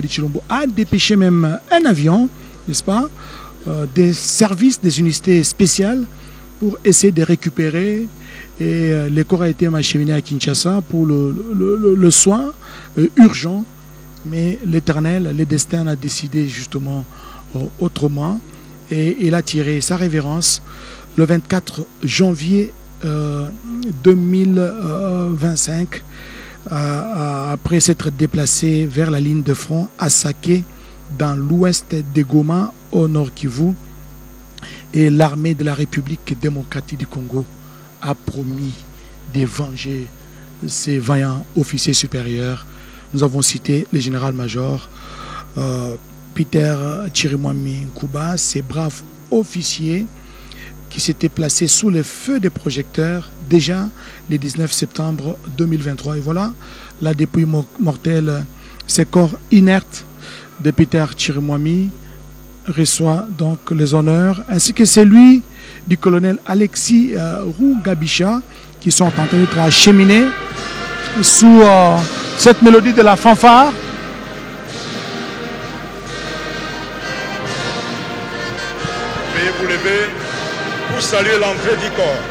de Chilombo a dépêché même un avion, n'est-ce pas, des services des unités spéciales pour essayer de récupérer. Et les corps ont été acheminés à Kinshasa pour le soin urgent. Mais l'Éternel, le destin a décidé justement autrement. Et il a tiré sa révérence le 24 janvier 2025. Après s'être déplacé vers la ligne de front à Saké, dans l'ouest de Goma, au nord Kivu. Et l'armée de la République démocratique du Congo a promis de venger ces vaillants officiers supérieurs. Nous avons cité le général-major Peter Chirimwami Nkuba, ces braves officiers qui s'étaient placés sous le feu des projecteurs déjà le 19 septembre 2023. Et voilà, la dépouille mortelle, ces corps inertes de Peter Chirimwami reçoit donc les honneurs, ainsi que celui du colonel Alexis Rougabisha, qui sont en train d'être acheminés sous cette mélodie de la fanfare. Veuillez vous lever pour saluer l'entrée du corps.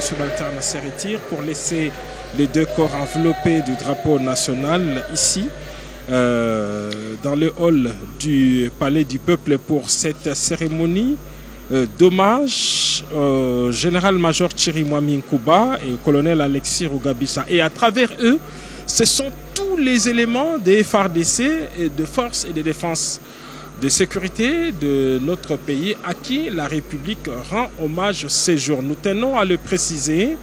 subalterne se retire pour laisser les deux corps enveloppés du drapeau national ici, dans le hall du Palais du Peuple pour cette cérémonie d'hommage au général-major Chirimwami Nkuba et au colonel Alexis Rugabisa. Et à travers eux, ce sont tous les éléments des FARDC et de force et de défense de sécurité de notre pays à qui la République rend hommage ces jours. Nous tenons à le préciser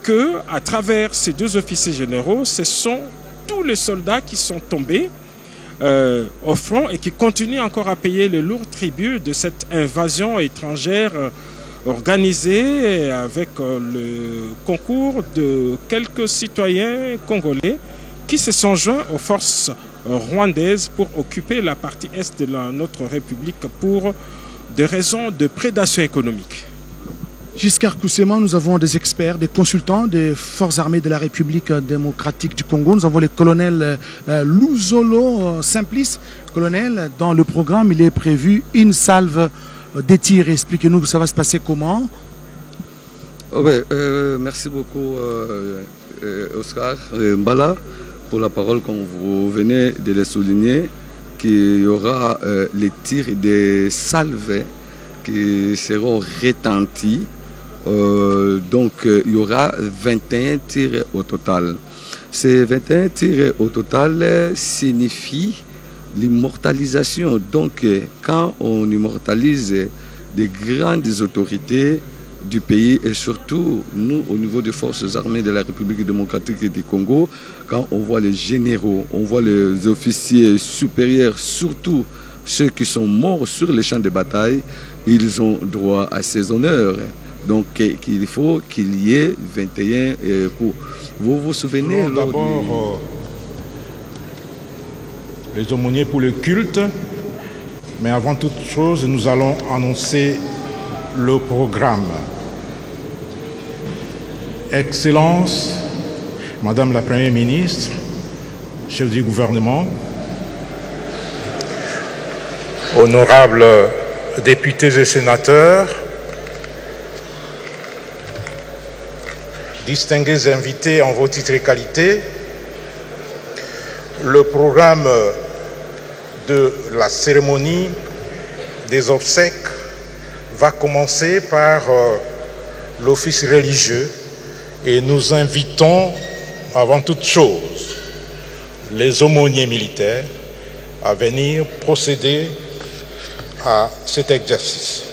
que à travers ces deux officiers généraux, ce sont tous les soldats qui sont tombés au front et qui continuent encore à payer le lourd tribut de cette invasion étrangère organisée avec le concours de quelques citoyens congolais qui se sont joints aux forces rwandaises pour occuper la partie est de notre République pour des raisons de prédation économique. Giscard Koussema, nous avons des experts, des consultants des forces armées de la République démocratique du Congo. Nous avons le colonel Luzolo Simplice. Colonel, dans le programme, il est prévu une salve de tir. Expliquez-nous ça va se passer comment. Merci beaucoup Oscar Mbala pour la parole comme vous venez de le souligner, qu'il y aura les tirs des salves qui seront retentis. Donc il y aura 21 tirs au total. Ces 21 tirs au total signifient l'immortalisation. Donc quand on immortalise des grandes autorités du pays et surtout nous au niveau des forces armées de la République démocratique du Congo, quand on voit les généraux, on voit les officiers supérieurs, surtout ceux qui sont morts sur les champs de bataille, ils ont droit à ces honneurs. Donc il faut qu'il y ait 21 coups. Vous vous souvenez d'abord les aumôniers pour le culte, mais avant toute chose, nous allons annoncer le programme. Excellence, Madame la Première ministre, chef du gouvernement, honorables députés et sénateurs, distingués invités en vos titres et qualités, le programme de la cérémonie des obsèques va commencer par l'office religieux et nous invitons avant toute chose les aumôniers militaires à venir procéder à cet exercice.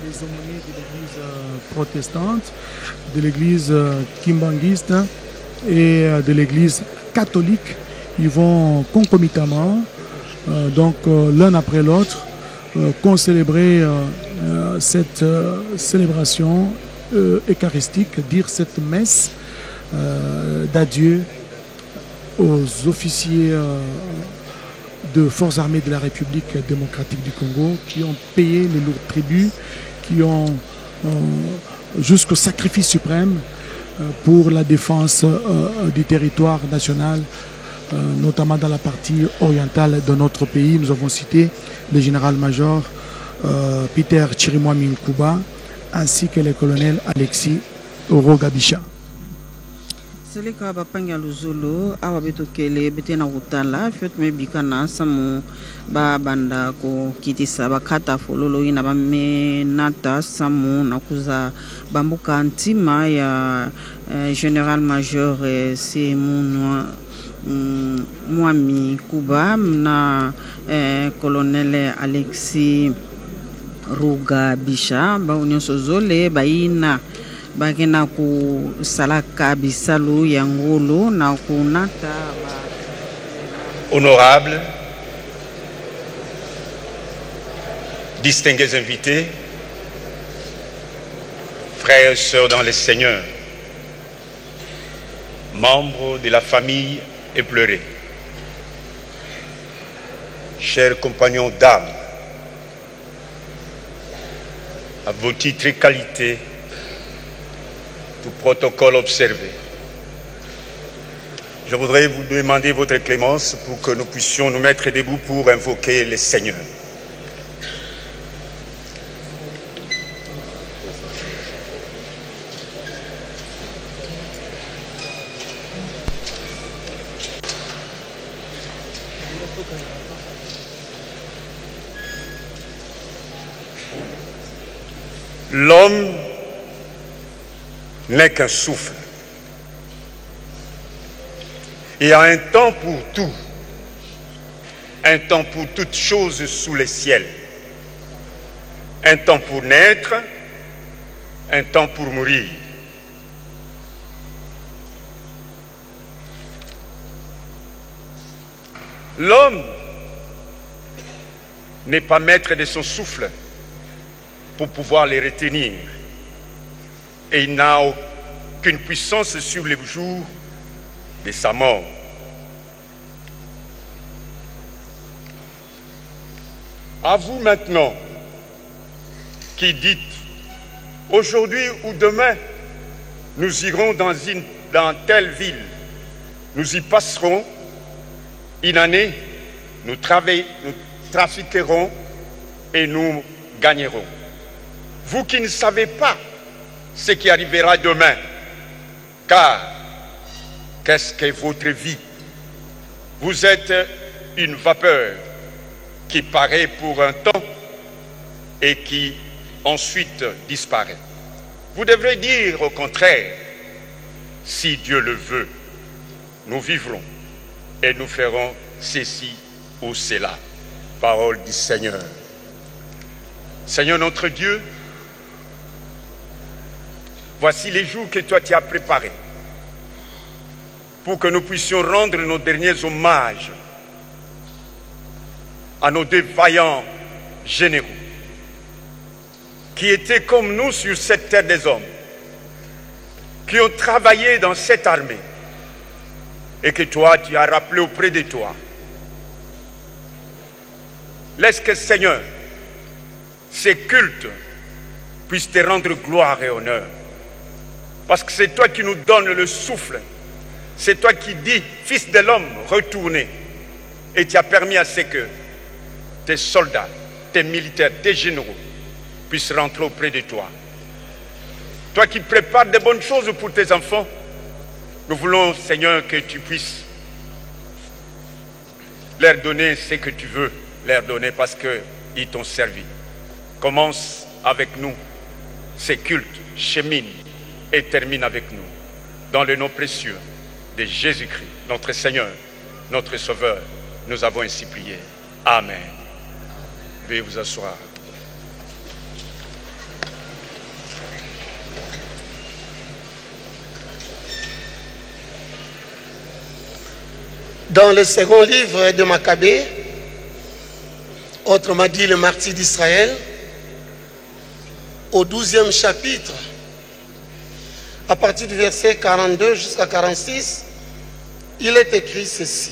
Les aumôniers de l'église protestante, de l'église kimbanguiste et de l'église catholique. Ils vont concomitamment, l'un après l'autre, concélébrer cette célébration eucharistique, dire cette messe d'adieu aux officiers de forces armées de la République démocratique du Congo qui ont payé les lourds tributs, qui ont jusqu'au sacrifice suprême pour la défense du territoire national, notamment dans la partie orientale de notre pays. Nous avons cité le général-major Peter Chirimwami Nkuba ainsi que le colonel Alexis Rugabisa. Seleka bapanga luzulu awa betokele betena kutala fiot me bikana samu ba banda ko kitisa bakata fololo ina ba menata samu nakuza bambuka ntima ya Général Major Simon Mwami Kuba na Colonel Alexis Ruga Bisha ba unyoso zole baina bagena ku salaka bisalu yangolo na kunata Honorables, distingués invités, frères et sœurs dans le Seigneur, membres de la famille épleurée, chers compagnons d'âme, à vos titres et qualités, tout protocole observé. Je voudrais vous demander votre clémence pour que nous puissions nous mettre debout pour invoquer le Seigneur. L'homme n'est qu'un souffle. Il y a un temps pour tout, un temps pour toutes choses sous le ciel, un temps pour naître, un temps pour mourir. L'homme n'est pas maître de son souffle pour pouvoir les retenir. Et il n'a aucune puissance sur le jour de sa mort. À vous maintenant, qui dites, aujourd'hui ou demain, nous irons dans telle ville, nous y passerons une année, nous trafiquerons et nous gagnerons. Vous qui ne savez pas ce qui arrivera demain, car qu'est-ce que votre vie? Vous êtes une vapeur qui paraît pour un temps et qui ensuite disparaît. Vous devrez dire au contraire, si Dieu le veut, nous vivrons et nous ferons ceci ou cela. Parole du Seigneur. Seigneur notre Dieu, voici les jours que toi tu as préparés pour que nous puissions rendre nos derniers hommages à nos deux vaillants généraux qui étaient comme nous sur cette terre des hommes, qui ont travaillé dans cette armée et que toi tu as rappelé auprès de toi. Laisse que Seigneur, ces cultes puissent te rendre gloire et honneur. Parce que c'est toi qui nous donnes le souffle. C'est toi qui dis, fils de l'homme, retournez. Et tu as permis à ce que tes soldats, tes militaires, tes généraux puissent rentrer auprès de toi. Toi qui prépares de bonnes choses pour tes enfants, nous voulons, Seigneur, que tu puisses leur donner ce que tu veux leur donner parce qu'ils t'ont servi. Commence avec nous ces cultes, chemine et termine avec nous. Dans le nom précieux de Jésus-Christ, notre Seigneur, notre Sauveur, nous avons ainsi prié. Amen. Veuillez vous asseoir. Dans le second livre de Maccabée, autrement dit le martyr d'Israël, au 12e chapitre, à partir du verset 42 jusqu'à 46, il est écrit ceci.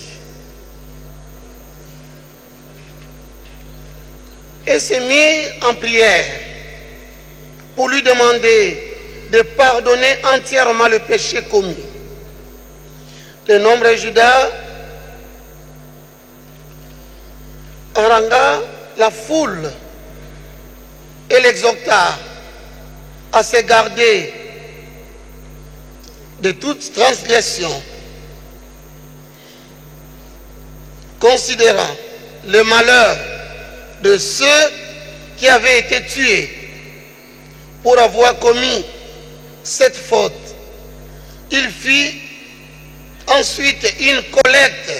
Et s'est mis en prière pour lui demander de pardonner entièrement le péché commis. Le nombre de Judas harangua la foule et l'exhorta à se garder de toute transgression, considérant le malheur de ceux qui avaient été tués pour avoir commis cette faute. Il fit ensuite une collecte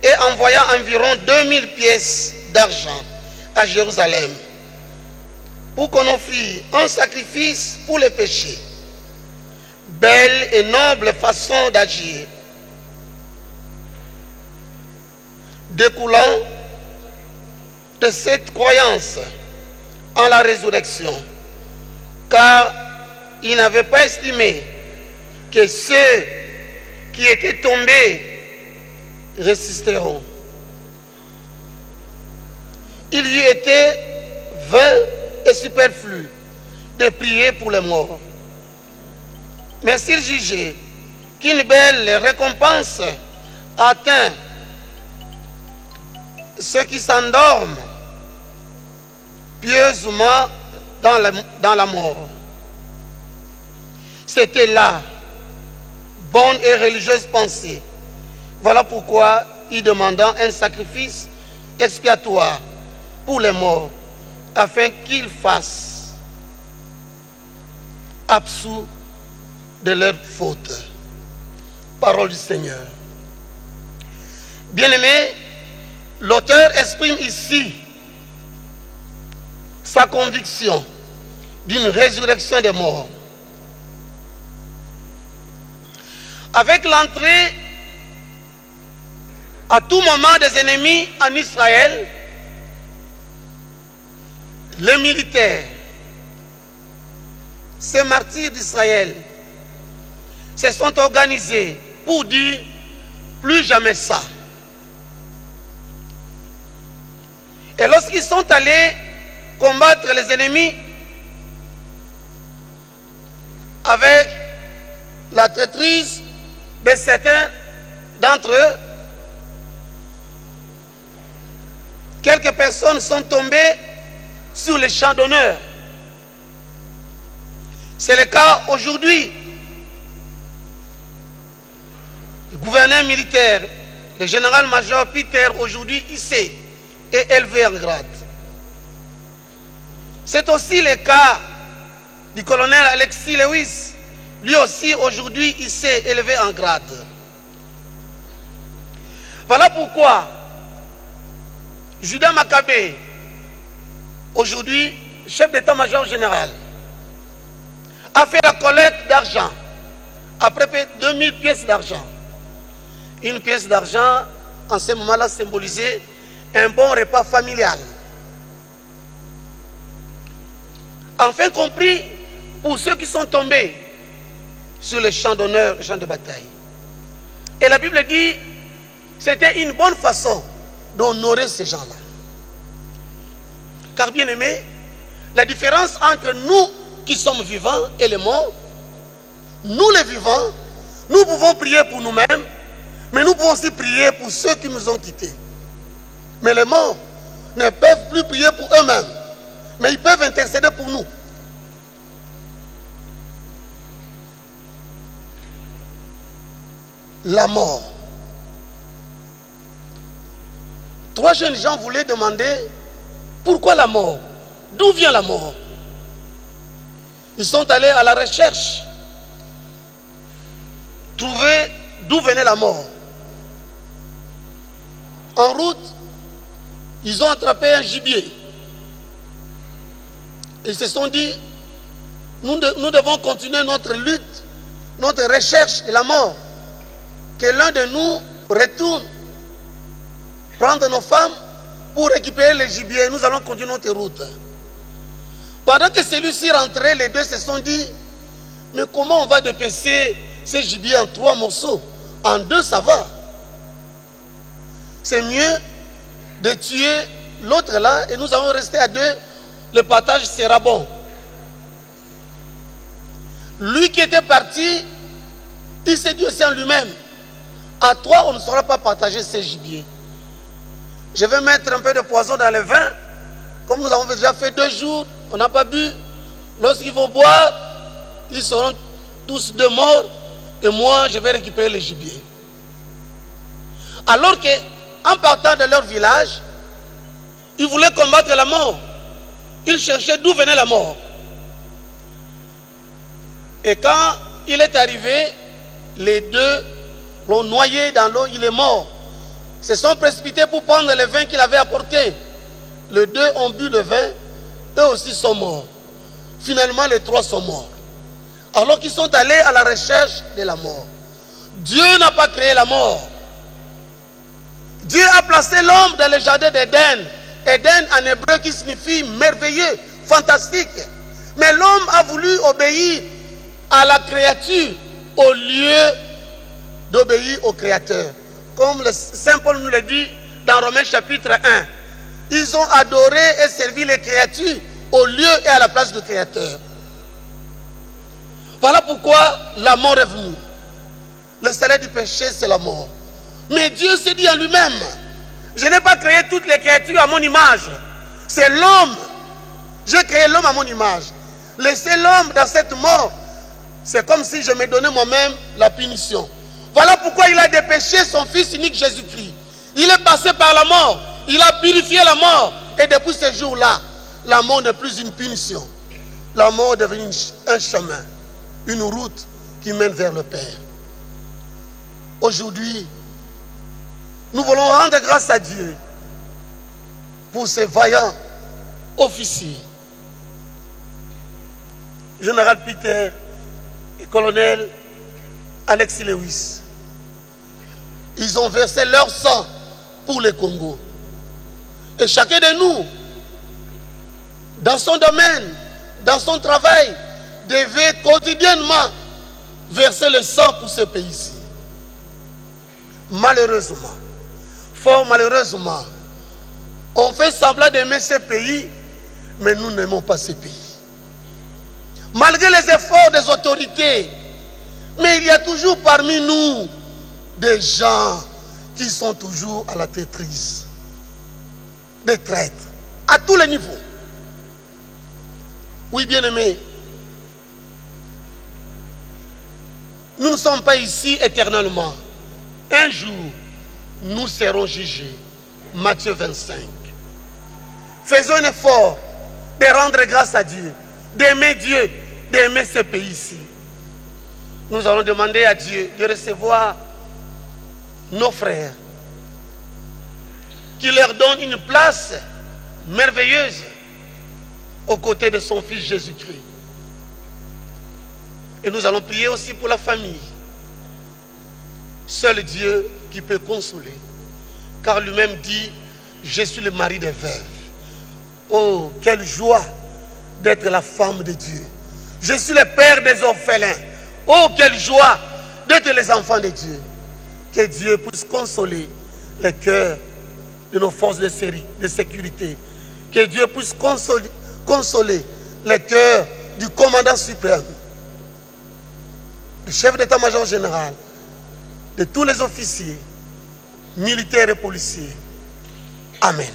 et envoya environ 2000 pièces d'argent à Jérusalem pour qu'on offrît un sacrifice pour les péchés. Belle et noble façon d'agir, découlant de cette croyance en la résurrection, car il n'avait pas estimé que ceux qui étaient tombés résisteront. Il lui était vain et superflu de prier pour les morts. Mais s'il jugeait qu'une belle récompense atteint ceux qui s'endorment pieusement dans la mort, c'était là bonne et religieuse pensée. Voilà pourquoi il demanda un sacrifice expiatoire pour les morts, afin qu'ils fassent absous de leurs fautes. Parole du Seigneur. Bien-aimé, l'auteur exprime ici sa conviction d'une résurrection des morts. Avec l'entrée à tout moment des ennemis en Israël, les militaires, ces martyrs d'Israël, se sont organisés pour dire plus jamais ça. Et lorsqu'ils sont allés combattre les ennemis avec la traîtrise de certains d'entre eux, quelques personnes sont tombées sur les champs d'honneur. C'est le cas aujourd'hui. Le gouverneur militaire, le général-major Peter, aujourd'hui hissé et élevé en grade. C'est aussi le cas du colonel Alexis Lewis, lui aussi aujourd'hui hissé, élevé en grade. Voilà pourquoi Judas Maccabée, aujourd'hui chef d'état-major général, a fait la collecte d'argent, après 2000 pièces d'argent. Une pièce d'argent, en ce moment-là, symbolisait un bon repas familial. Enfin compris pour ceux qui sont tombés sur les champs d'honneur, les champs de bataille. Et la Bible dit que c'était une bonne façon d'honorer ces gens-là. Car bien aimé, la différence entre nous qui sommes vivants et les morts, nous les vivants, nous pouvons prier pour nous-mêmes, mais nous pouvons aussi prier pour ceux qui nous ont quittés. Mais les morts ne peuvent plus prier pour eux-mêmes, mais ils peuvent intercéder pour nous. La mort. 3 jeunes gens voulaient demander pourquoi la mort? D'où vient la mort? Ils sont allés à la recherche, trouver d'où venait la mort. En route, ils ont attrapé un gibier. Ils se sont dit, nous devons continuer notre lutte, notre recherche de la mort. Que l'un de nous retourne prendre nos femmes pour récupérer le gibier. Nous allons continuer notre route. Pendant que celui-ci rentrait, les deux se sont dit, mais comment on va dépecer ce gibier en 3 morceaux? En 2, ça va. C'est mieux de tuer l'autre là et nous allons rester à 2. Le partage sera bon. Lui qui était parti, il s'est dit aussi en lui-même, à 3, on ne saura pas partager ces gibiers. Je vais mettre un peu de poison dans le vin. Comme nous avons déjà fait 2 jours, on n'a pas bu. Lorsqu'ils vont boire, ils seront tous 2 morts. et moi je vais récupérer le gibier. Alors qu'en partant de leur village, ils voulaient combattre la mort. Ils cherchaient d'où venait la mort. Et quand il est arrivé, les deux l'ont noyé dans l'eau, il est mort. Se sont précipités pour prendre le vin qu'il avait apporté. Les deux ont bu le vin, eux aussi sont morts. Finalement, les trois sont morts. Alors qu'ils sont allés à la recherche de la mort. Dieu n'a pas créé la mort. Dieu a placé l'homme dans le jardin d'Éden. Éden en hébreu qui signifie merveilleux, fantastique. Mais l'homme a voulu obéir à la créature au lieu d'obéir au Créateur. Comme le Saint Paul nous le dit dans Romains chapitre 1. Ils ont adoré et servi les créatures au lieu et à la place du Créateur. Voilà pourquoi la mort est venue. Le salaire du péché, c'est la mort. Mais Dieu s'est dit en lui-même, je n'ai pas créé toutes les créatures à mon image. C'est l'homme. J'ai créé l'homme à mon image. Laisser l'homme dans cette mort, c'est comme si je me donnais moi-même la punition. Voilà pourquoi il a dépêché son fils unique Jésus-Christ. Il est passé par la mort. Il a purifié la mort. Et depuis ce jour-là, la mort n'est plus une punition. La mort est devenue un chemin, une route qui mène vers le Père. Aujourd'hui, nous voulons rendre grâce à Dieu pour ces vaillants officiers. Général Peter et colonel Alexis Lewis. Ils ont versé leur sang pour le Congo. Et chacun de nous, dans son domaine, dans son travail, devait quotidiennement verser le sang pour ce pays-ci. Malheureusement, fort malheureusement, on fait semblant d'aimer ce pays, mais nous n'aimons pas ce pays. Malgré les efforts des autorités, mais il y a toujours parmi nous des gens qui sont toujours à la traîtrise, des traîtres, à tous les niveaux. Oui, bien-aimés, nous ne sommes pas ici éternellement. Un jour, nous serons jugés. Matthieu 25. Faisons un effort de rendre grâce à Dieu, d'aimer Dieu, d'aimer ce pays-ci. Nous allons demander à Dieu de recevoir nos frères, qui leur donne une place merveilleuse aux côtés de son Fils Jésus-Christ. Et nous allons prier aussi pour la famille. Seul Dieu qui peut consoler. Car lui-même dit, je suis le mari des veuves. Oh, quelle joie d'être la femme de Dieu. Je suis le père des orphelins. Oh, quelle joie d'être les enfants de Dieu. Que Dieu puisse consoler les cœurs de nos forces de sécurité. Que Dieu puisse consoler les cœurs du commandant suprême, du chef d'état-major général, de tous les officiers, militaires et policiers. Amen.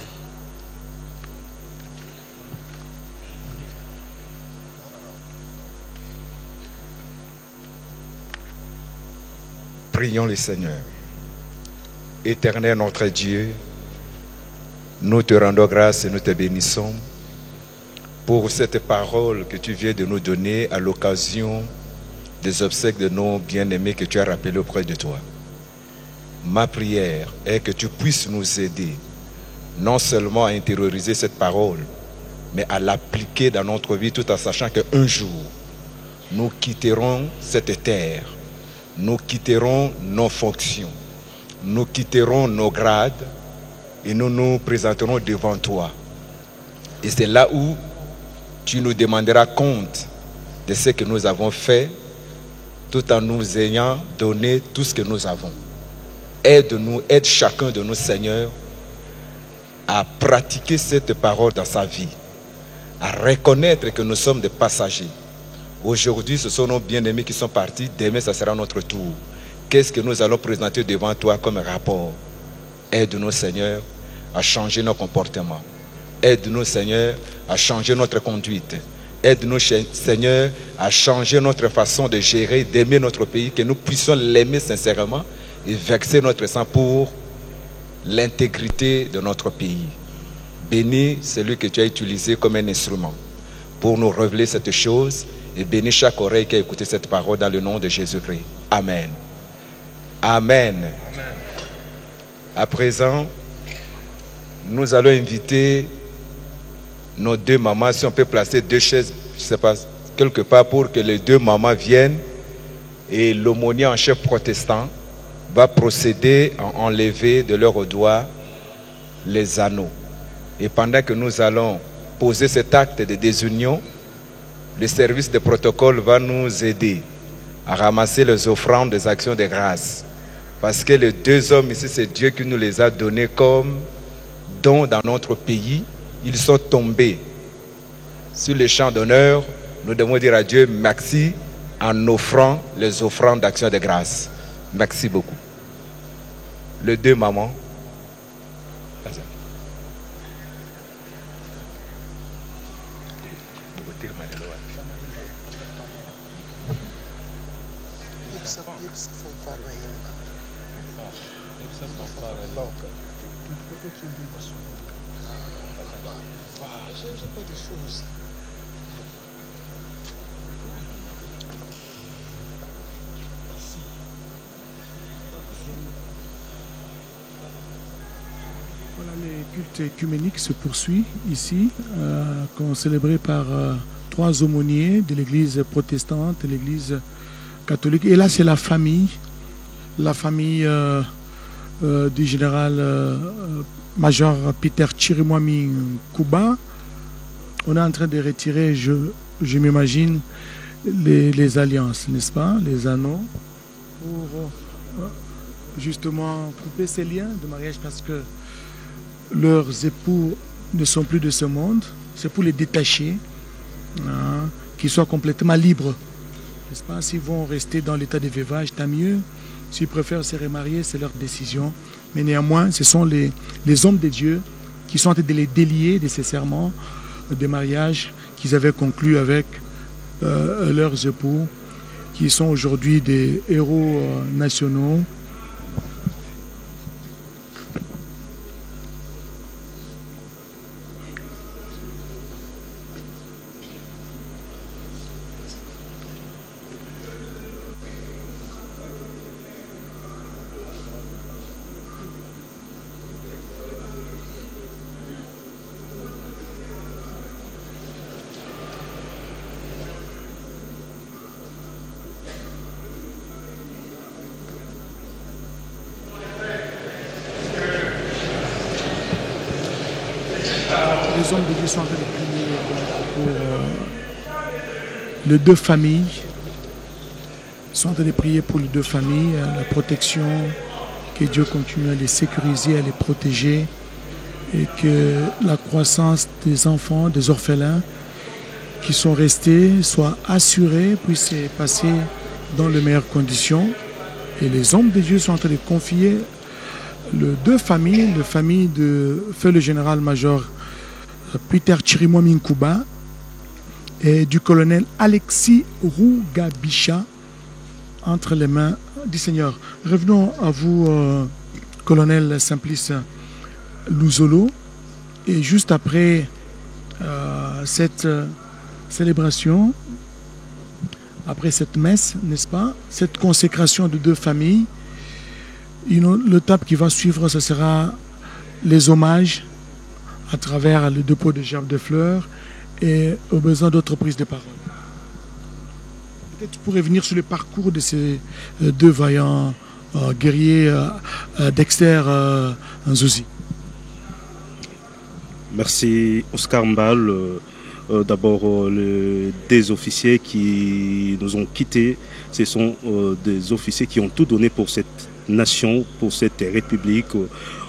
Prions le Seigneur. Éternel notre Dieu, nous te rendons grâce et nous te bénissons pour cette parole que tu viens de nous donner à l'occasion des obsèques de nos bien-aimés que tu as rappelés auprès de toi. Ma prière est que tu puisses nous aider non seulement à intérioriser cette parole, mais à l'appliquer dans notre vie tout en sachant qu'un jour, nous quitterons cette terre, nous quitterons nos fonctions, nous quitterons nos grades et nous nous présenterons devant toi. Et c'est là où tu nous demanderas compte de ce que nous avons fait tout en nous ayant donné tout ce que nous avons. Aide-nous, aide chacun de nous, Seigneur, à pratiquer cette parole dans sa vie, à reconnaître que nous sommes des passagers. Aujourd'hui, ce sont nos bien-aimés qui sont partis. Demain, ce sera notre tour. Qu'est-ce que nous allons présenter devant toi comme rapport? Aide-nous, Seigneur, à changer nos comportements. Aide-nous, Seigneur, à changer notre conduite. Aide-nous, Seigneur, à changer notre façon de gérer, d'aimer notre pays, que nous puissions l'aimer sincèrement et verser notre sang pour l'intégrité de notre pays. Bénis celui que tu as utilisé comme un instrument pour nous révéler cette chose et bénis chaque oreille qui a écouté cette parole dans le nom de Jésus-Christ. Amen. Amen. Amen. À présent, nous allons inviter nos deux mamans, si on peut placer deux chaises, je ne sais pas, quelque part pour que les deux mamans viennent et l'aumônier en chef protestant va procéder à enlever de leurs doigts les anneaux. Et pendant que nous allons poser cet acte de désunion, le service de protocole va nous aider à ramasser les offrandes des actions de grâce. Parce que les deux hommes ici, c'est Dieu qui nous les a donnés comme don dans notre pays. Ils sont tombés sur les champs d'honneur. Nous devons dire à Dieu merci en offrant les offrandes d'action de grâce. Merci beaucoup. Les deux mamans. Voilà, le culte œcuménique se poursuit ici, célébré par trois aumôniers de l'église protestante, de l'église catholique. Et là, c'est la famille du général major Peter Chirimwami Nkuba. On est en train de retirer, je m'imagine, les alliances, n'est-ce pas, les anneaux, pour justement couper ces liens de mariage parce que leurs époux ne sont plus de ce monde. C'est pour les détacher, qu'ils soient complètement libres, n'est-ce pas? S'ils vont rester dans l'état de veuvage, tant mieux. S'ils préfèrent se remarier, c'est leur décision. Mais néanmoins, ce sont les hommes de Dieu qui sont en train de les délier de ces serments de mariage qu'ils avaient conclus avec leurs époux, qui sont aujourd'hui des héros nationaux. Les hommes de Dieu sont en train de prier pour les deux familles. Ils sont en train de prier pour les deux familles, la protection, que Dieu continue à les sécuriser, à les protéger, et que la croissance des enfants, des orphelins qui sont restés soit assurée, puisse se passer dans les meilleures conditions. Et les hommes de Dieu sont en train de confier les deux familles, la famille de feu le général-major Peter Chirimwami Nkuba et du colonel Alexis Rugabisha entre les mains du Seigneur. Revenons à vous, colonel Simplice Luzolo. Et juste après cette célébration, après cette messe, n'est-ce pas, cette consécration de deux familles, l'étape qui va suivre, ce sera les hommages à travers le dépôt de gerbes de fleurs et au besoin d'autres prises de parole. Peut-être tu pourrais venir sur le parcours de ces deux vaillants guerriers, Dexter Nzuzi. Merci Oscar Mbal. D'abord, des officiers qui nous ont quittés, ce sont des officiers qui ont tout donné pour cette nation, pour cette république,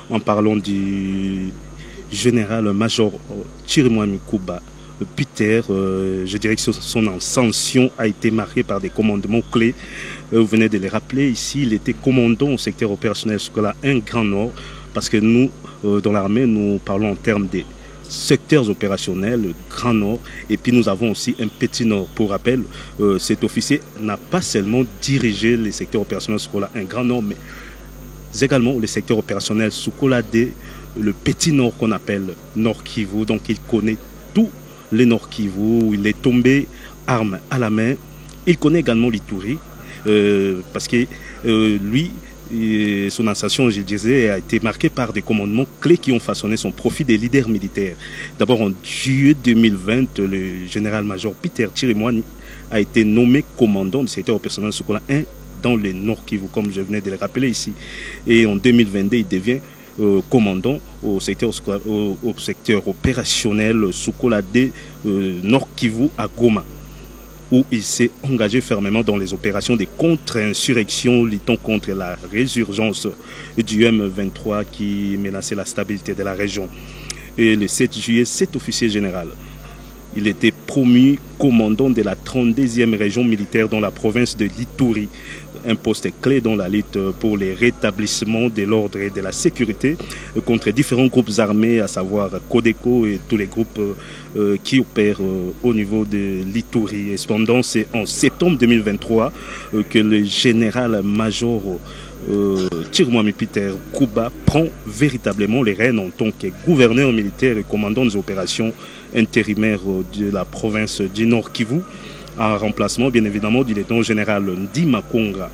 en parlant du général-major Chirimwami Nkuba. Peter, je dirais que son ascension a été marquée par des commandements clés. Vous venez de les rappeler ici, il était commandant au secteur opérationnel scolaire 1 Grand Nord, parce que nous, dans l'armée, nous parlons en termes de secteurs opérationnels, le Grand Nord, et puis nous avons aussi un Petit Nord. Pour rappel, cet officier n'a pas seulement dirigé les secteurs opérationnels Sokola, un Grand Nord, mais également les secteurs opérationnels Sokola D, le Petit Nord qu'on appelle Nord Kivu. Donc il connaît tous les Nord Kivu, il est tombé armes à la main. Il connaît également l'Ituri, parce que lui, son ascension, je disais, a été marquée par des commandements clés qui ont façonné son profil des leaders militaires. D'abord, en juillet 2020, le général-major Peter Chirimwami a été nommé commandant du secteur opérationnel Sokola 1 dans le Nord Kivu, comme je venais de le rappeler ici. Et en 2022, il devient commandant au secteur opérationnel Sokola D Nord Kivu à Goma, où il s'est engagé fermement dans les opérations de contre-insurrection luttant contre la résurgence du M23 qui menaçait la stabilité de la région. Et le 7 juillet, cet officier général, il était promu commandant de la 32e région militaire dans la province de l'Ituri, un poste clé dans la lutte pour le rétablissement de l'ordre et de la sécurité contre différents groupes armés, à savoir Codeco et tous les groupes qui opèrent au niveau de l'Ituri. Et cependant, c'est en septembre 2023 que le général-major Chirimwami Peter Kuba prend véritablement les rênes en tant que gouverneur militaire et commandant des opérations intérimaires de la province du Nord Kivu, en remplacement bien évidemment du lieutenant général Ndi Makonga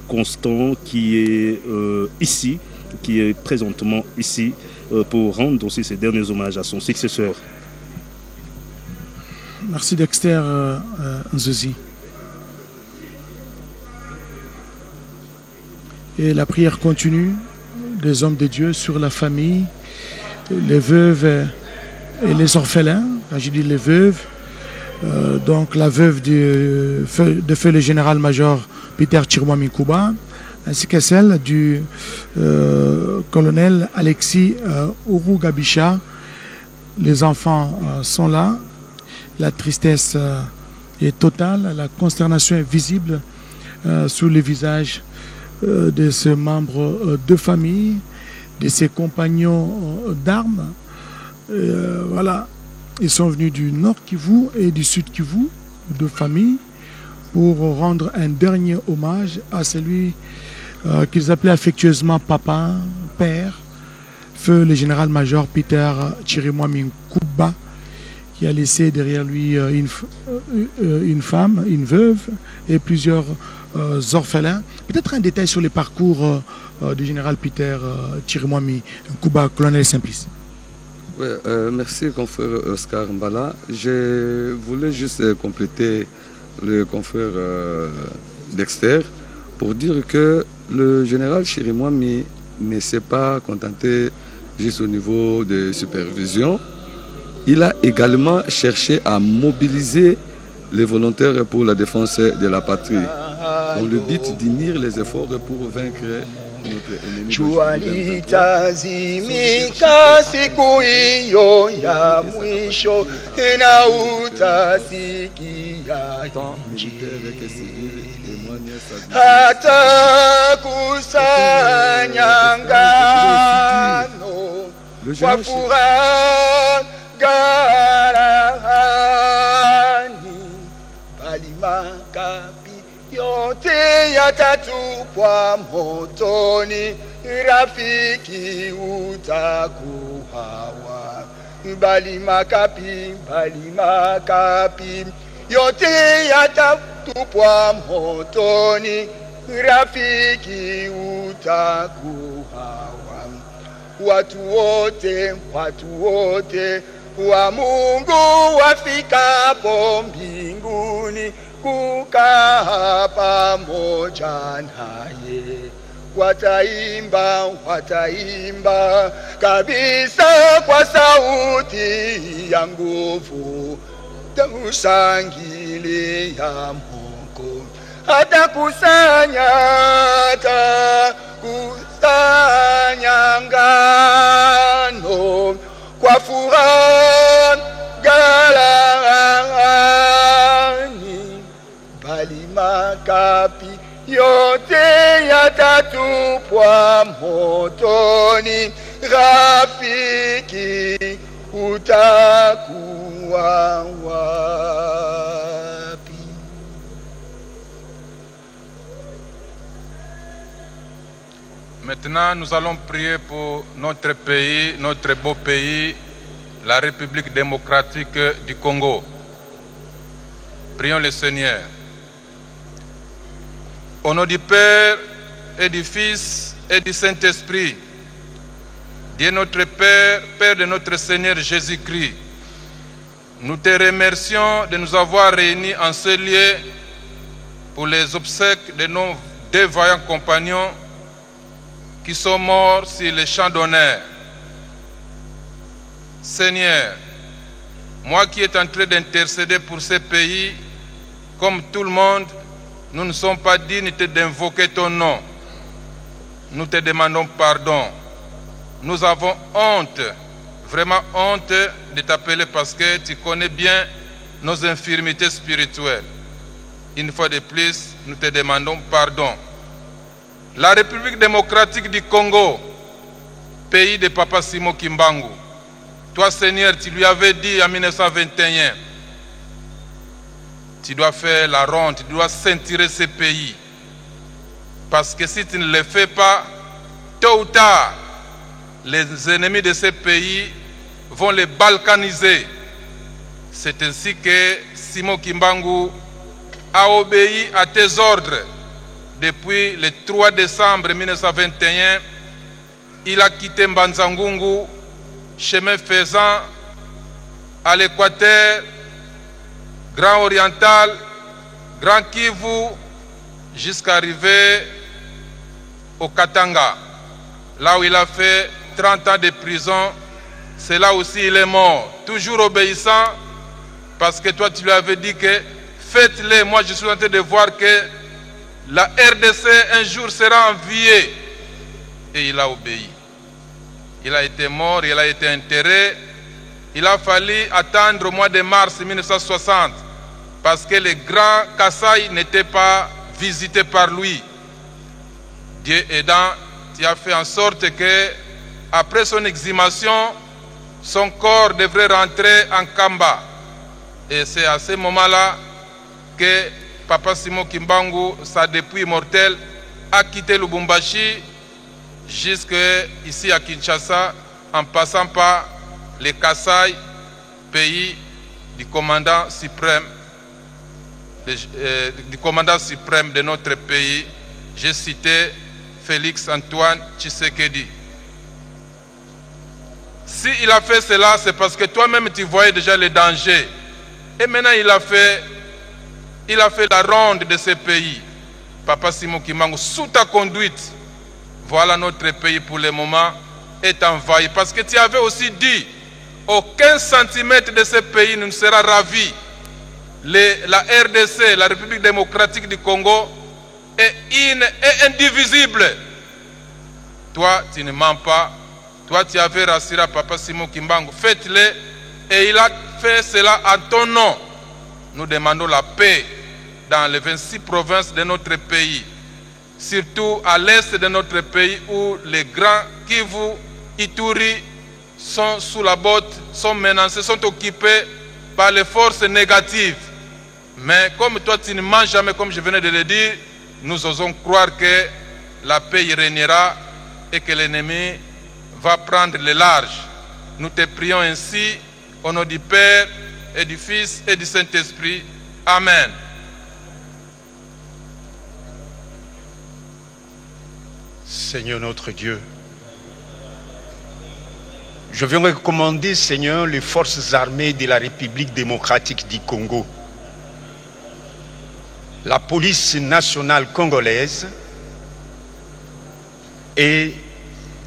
Constant qui est ici, qui est présentement ici pour rendre aussi ses derniers hommages à son successeur. Merci Dexter Nzozi. Et la prière continue des hommes de Dieu sur la famille, les veuves et les orphelins. Quand je dis les veuves, donc la veuve de feu le général-major Peter Chirimwami Kuba, ainsi que celle du colonel Alexis Urugabisha. Les enfants sont là, la tristesse est totale, la consternation est visible sur les visages de ce membre de famille, de ses compagnons d'armes. Voilà. Ils sont venus du Nord Kivu et du Sud Kivu, de famille, pour rendre un dernier hommage à celui qu'ils appelaient affectueusement papa, père, feu le général-major Peter Chirimwami Kuba, qui a laissé derrière lui une femme, une veuve et plusieurs orphelins. Peut-être un détail sur le parcours du général Peter Chirimwami Kuba, colonel Simplice. Oui, merci confrère Oscar Mbala. Je voulais juste compléter le confrère Dexter pour dire que le général Chirimwami ne s'est pas contenté juste au niveau de supervision. Il a également cherché à mobiliser les volontaires pour la défense de la patrie, dans le but d'unir les efforts pour vaincre notre ennemi. Jua litazimika siku hiyo ya mwisho na utasikia hata kusanya ngano kwa furaha ghalani, bali makapi yote yatatupwa motoni, rafiki utakuwa wapi? Bali makapi yote yatatupwa motoni, rafiki utakuwa wapi? Watu wote wa Mungu wafikapo mbinguni kukaa pamoja naye, wataimba kabisa kwa sauti ya nguvu, tushangilia Mungu. Atakusanya ngano kwa furaha ghalani, bali makapi yote yatatupwa motoni, rafiki utakuwa wapi? Maintenant, nous allons prier pour notre pays, notre beau pays, la République démocratique du Congo. Prions le Seigneur. Au nom du Père et du Fils et du Saint-Esprit, Dieu notre Père, Père de notre Seigneur Jésus-Christ, nous te remercions de nous avoir réunis en ce lieu pour les obsèques de nos deux vaillants compagnons qui sont morts sur les champs d'honneur. Seigneur, moi qui est en train d'intercéder pour ce pays, comme tout le monde, nous ne sommes pas dignes d'invoquer ton nom. Nous te demandons pardon. Nous avons honte, vraiment honte de t'appeler parce que tu connais bien nos infirmités spirituelles. Une fois de plus, nous te demandons pardon. La République démocratique du Congo, pays de Papa Simon Kimbangu, toi Seigneur, tu lui avais dit en 1921, tu dois faire la ronde, tu dois ceinturer ce pays. Parce que si tu ne le fais pas, tôt ou tard, les ennemis de ce pays vont les balkaniser. C'est ainsi que Simon Kimbangu a obéi à tes ordres. Depuis le 3 décembre 1921, il a quitté Mbanzangungu, chemin faisant à l'Équateur, Grand Oriental, Grand Kivu, jusqu'à arriver au Katanga, là où il a fait 30 ans de prison. C'est là aussi il est mort, toujours obéissant, parce que toi tu lui avais dit que faites-le. Moi je suis en train de voir que la RDC un jour sera enviée. Et il a obéi. Il a été mort, il a été enterré. Il a fallu attendre au mois de mars 1960 parce que le grand Kassai n'était pas visité par lui. Dieu aidant, tu as fait en sorte que, après son exhumation, son corps devrait rentrer en Kamba. Et c'est à ce moment-là que Papa Simon Kimbangu, sa dépouille mortelle, a quitté Lubumbashi jusqu'ici à Kinshasa, en passant par le Kassai, pays du commandant suprême, de notre pays. J'ai cité Félix Antoine Tshisekedi. S'il a fait cela, c'est parce que toi-même tu voyais déjà les dangers. Et maintenant il a fait la ronde de ce pays. Papa Simon Kimbangu, sous ta conduite, voilà notre pays pour le moment est envahi. Parce que tu avais aussi dit, aucun centimètre de ce pays ne sera ravi. La RDC, la République démocratique du Congo, est indivisible. Toi, tu ne mens pas. Toi, tu avais rassuré à Papa Simon Kimbangu, faites-le. Et il a fait cela en ton nom. Nous demandons la paix dans les 26 provinces de notre pays, surtout à l'est de notre pays où les grands Kivu, Ituri sont sous la botte, sont menacés, sont occupés par les forces négatives. Mais comme toi tu ne mens jamais, comme je venais de le dire, nous osons croire que la paix y régnera et que l'ennemi va prendre le large. Nous te prions ainsi au nom du Père et du Fils et du Saint-Esprit. Amen. Seigneur notre Dieu, je viens recommander, Seigneur, les forces armées de la République démocratique du Congo, la police nationale congolaise et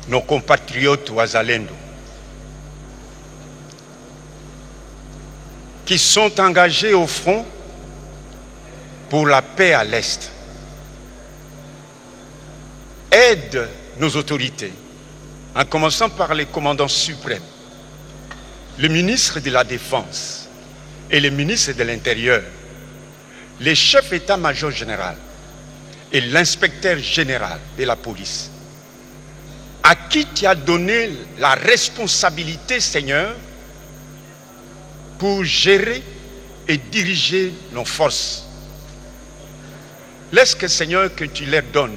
nos compatriotes Wazalendo qui sont engagés au front pour la paix à l'Est. Aide nos autorités, en commençant par les commandants suprêmes, le ministre de la Défense et le ministre de l'Intérieur, les chefs d'état-major général et l'inspecteur général de la police, à qui tu as donné la responsabilité, Seigneur, pour gérer et diriger nos forces. Laisse que Seigneur, que tu leur donnes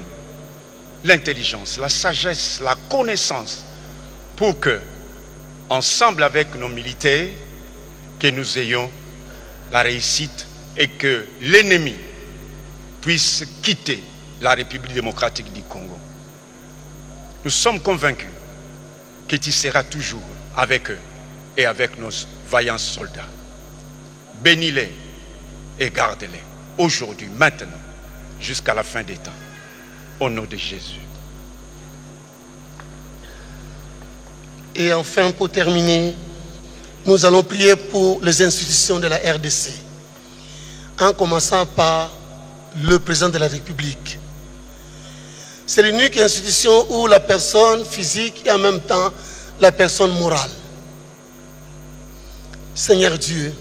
l'intelligence, la sagesse, la connaissance pour que, ensemble avec nos militaires, que nous ayons la réussite et que l'ennemi puisse quitter la République démocratique du Congo. Nous sommes convaincus que tu seras toujours avec eux et avec nos vaillants soldats. Bénis-les et garde-les aujourd'hui, maintenant, jusqu'à la fin des temps. Au nom de Jésus. Et enfin, pour terminer, nous allons prier pour les institutions de la RDC, en commençant par le président de la République. C'est l'unique institution où la personne physique et en même temps la personne morale. Seigneur Dieu,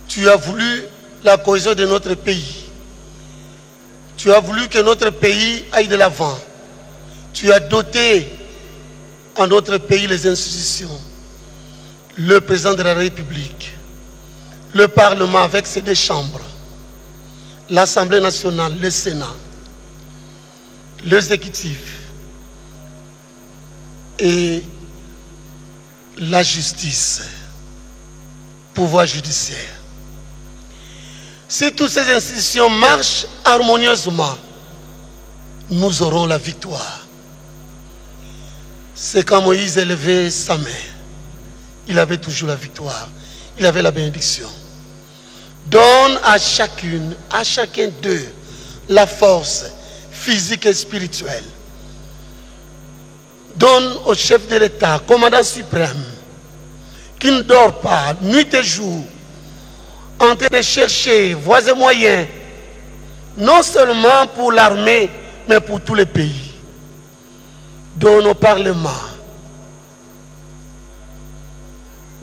tu as voulu la cohésion de notre pays. Tu as voulu que notre pays aille de l'avant. Tu as doté en notre pays les institutions, le président de la République, le Parlement avec ses deux chambres, l'Assemblée nationale, le Sénat, l'exécutif et la justice, pouvoir judiciaire. Si toutes ces institutions marchent harmonieusement, nous aurons la victoire. C'est quand Moïse élevait sa main, il avait toujours la victoire, il avait la bénédiction. Donne à chacune, à chacun d'eux, la force physique et spirituelle. Donne au chef de l'État, commandant suprême, qui ne dort pas nuit et jour, en train de chercher voies et moyens, non seulement pour l'armée, mais pour tous les pays. Donne au Parlement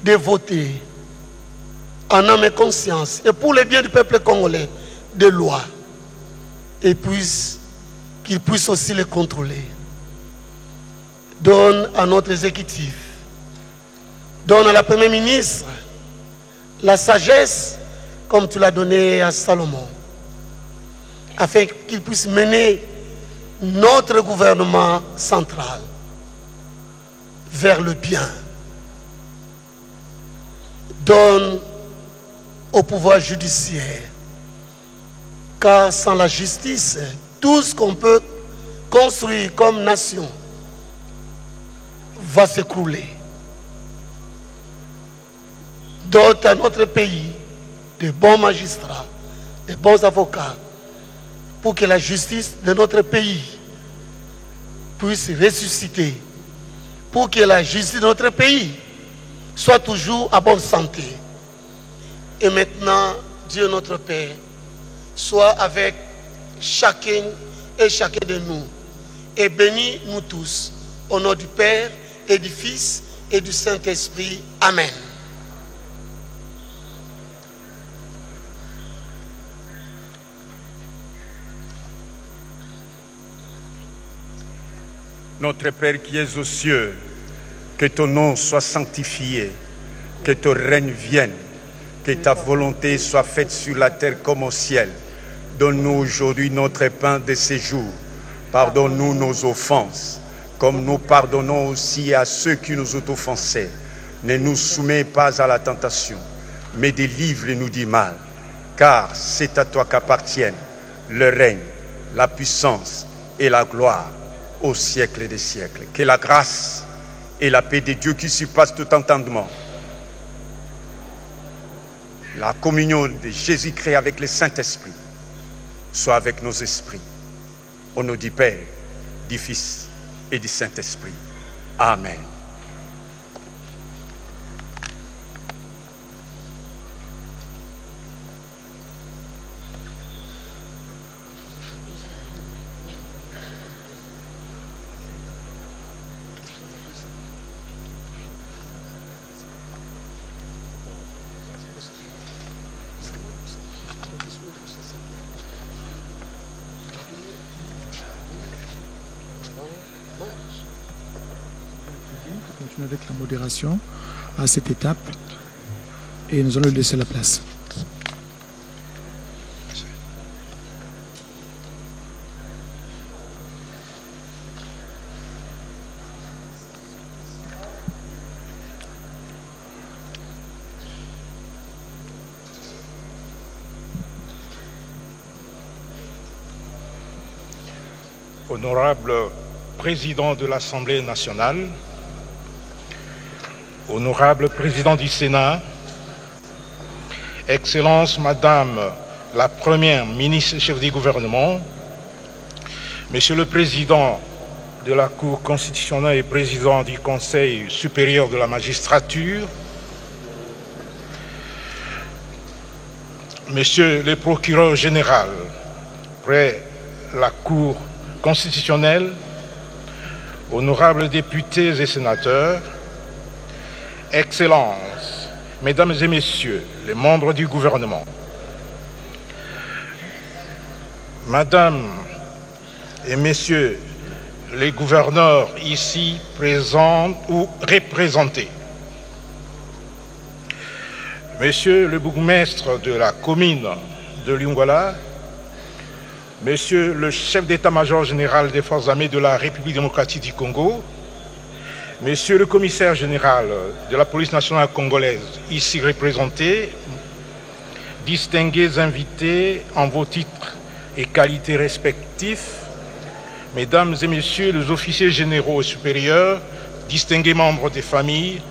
de voter en âme et conscience, et pour le bien du peuple congolais, des lois, et qu'ils puissent aussi les contrôler. Donne à notre exécutif, donne à la Première ministre la sagesse, comme tu l'as donné à Salomon, afin qu'il puisse mener notre gouvernement central vers le bien. Donne au pouvoir judiciaire, car sans la justice, tout ce qu'on peut construire comme nation va s'écrouler. Donne à notre pays de bons magistrats, de bons avocats, pour que la justice de notre pays puisse ressusciter, pour que la justice de notre pays soit toujours à bonne santé. Et maintenant, Dieu notre Père, soit avec chacun et chacun de nous, et bénis nous tous, au nom du Père et du Fils et du Saint-Esprit. Amen. Notre Père qui es aux cieux, que ton nom soit sanctifié, que ton règne vienne, que ta volonté soit faite sur la terre comme au ciel. Donne-nous aujourd'hui notre pain de ce jour. Pardonne-nous nos offenses, comme nous pardonnons aussi à ceux qui nous ont offensés. Ne nous soumets pas à la tentation, mais délivre-nous du mal. Car c'est à toi qu'appartiennent le règne, la puissance et la gloire au siècle des siècles. Que la grâce et la paix de Dieu qui surpasse tout entendement, la communion de Jésus-Christ avec le Saint-Esprit soit avec nos esprits. Au nom du Père, du Fils et du Saint-Esprit. Amen. Avec la modération. à cette étape et nous allons lui laisser la place. Honorable Président de l'Assemblée nationale, Honorable Président du Sénat, Excellence Madame la Première ministre chef du gouvernement, Monsieur le Président de la Cour constitutionnelle et Président du Conseil supérieur de la magistrature, Monsieur le Procureur général près la Cour constitutionnelle, honorables députés et sénateurs, Excellences, Mesdames et Messieurs, les membres du gouvernement, Madame et Messieurs les gouverneurs ici présents ou représentés, Monsieur le bourgmestre de la commune de Lingala, Monsieur le chef d'état-major général des forces armées de la République démocratique du Congo, Monsieur le commissaire général de la police nationale congolaise, ici représenté, distingués invités en vos titres et qualités respectifs, Mesdames et Messieurs les officiers généraux et supérieurs, distingués membres des familles,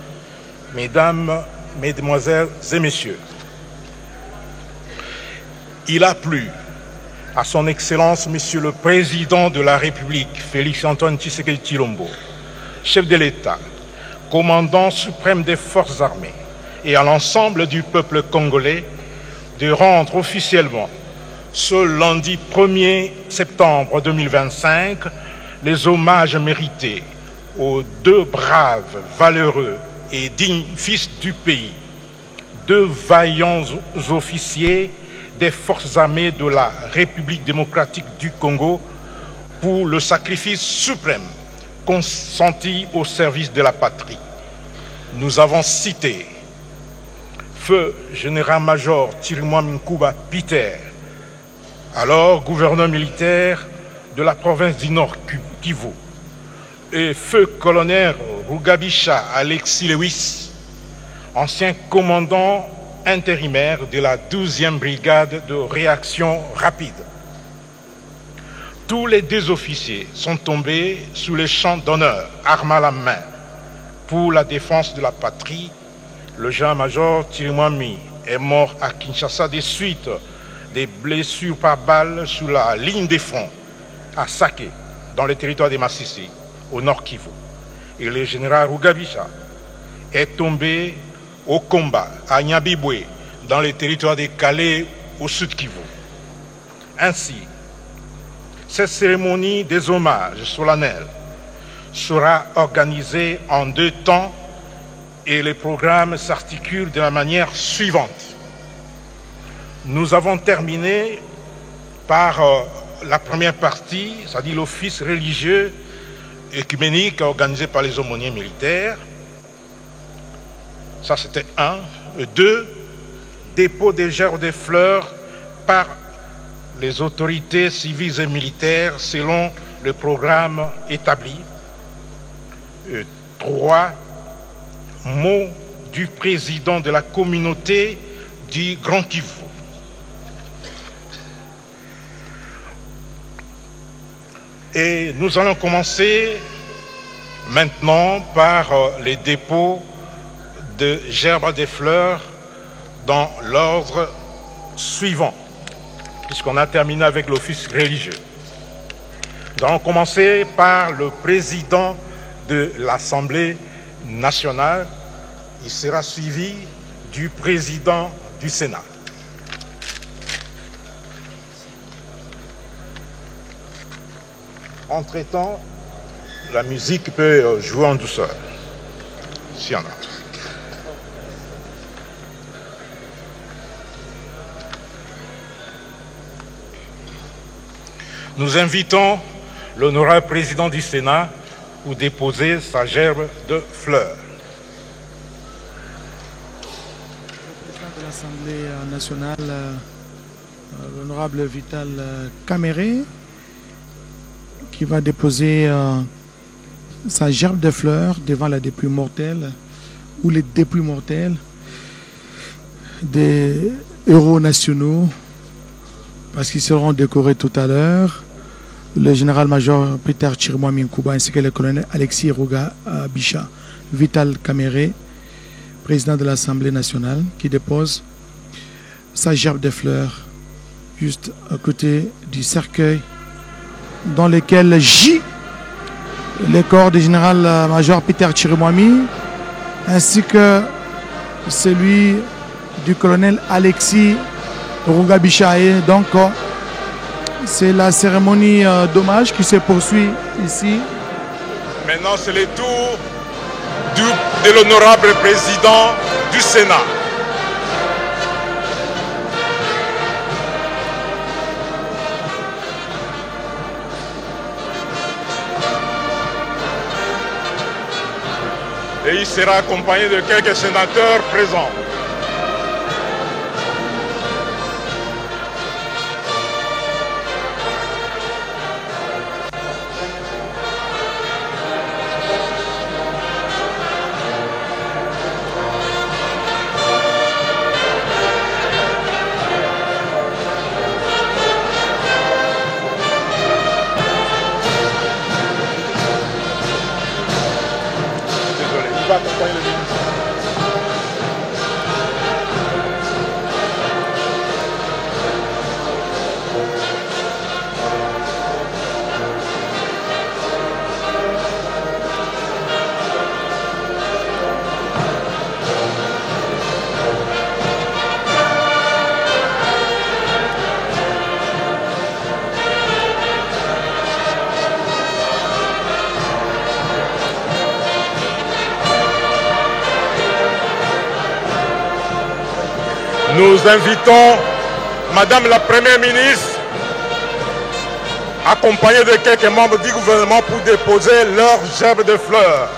Mesdames, Mesdemoiselles et Messieurs. Il a plu à son Excellence, Monsieur le Président de la République, Félix-Antoine Tshisekedi Tshilombo, chef de l'État, commandant suprême des forces armées, et à l'ensemble du peuple congolais, de rendre officiellement, ce lundi 1er septembre 2025, les hommages mérités aux deux braves, valeureux et dignes fils du pays, deux vaillants officiers des forces armées de la République démocratique du Congo pour le sacrifice suprême consenti au service de la patrie. Nous avons cité Feu général-major Chirimwami Nkuba Peter, alors gouverneur militaire de la province du Nord Kivu, et Feu colonel Rugabisha Alexis Lewis, ancien commandant intérimaire de la 12e brigade de réaction rapide. Tous les deux officiers sont tombés sous les champs d'honneur, armes à la main, pour la défense de la patrie. Le général-major Chirimwami est mort à Kinshasa des suites des blessures par balles sous la ligne des fronts, à Saké, dans le territoire de Massissi, au nord Kivu. Et le général Rugabisha est tombé au combat à Nyabibwe, dans le territoire de Calais, au sud Kivu. Ainsi, cette cérémonie des hommages solennels sera organisée en 2 temps et le programme s'articule de la manière suivante. Nous avons terminé par la première partie, c'est-à-dire l'office religieux œcuménique organisé par les aumôniers militaires. Ça, c'était 1. 2, dépôt des gerbes de fleurs par les autorités civiles et militaires selon le programme établi. 3, mot du président de la communauté du Grand Kivu. Et nous allons commencer maintenant par les dépôts de gerbes de fleurs dans l'ordre suivant, puisqu'on a terminé avec l'office religieux. Nous allons commencer par le président de l'Assemblée nationale. Il sera suivi du président du Sénat. Entre-temps, la musique peut jouer en douceur, s'il y en a. Nous invitons l'honorable président du Sénat pour déposer sa gerbe de fleurs. l'Assemblée nationale, l'honorable Vital Kamere, qui va déposer sa gerbe de fleurs devant la dépouille mortelle ou les dépouilles mortelles des héros nationaux, parce qu'ils seront décorés tout à l'heure. Le général-major Peter Chirimwami Nkuba ainsi que le colonel Alexis Rugabisha. Vital Kamere, président de l'Assemblée nationale, qui dépose sa gerbe de fleurs juste à côté du cercueil dans lequel gît le corps du général-major Peter Chirimwami ainsi que celui du colonel Alexis Rugabisha. Et donc, c'est la cérémonie d'hommage qui se poursuit ici. Maintenant, c'est le tour de l'honorable président du Sénat. Et il sera accompagné de quelques sénateurs présents. Nous invitons Madame la Première ministre, accompagnée de quelques membres du gouvernement, pour déposer leur gerbe de fleurs.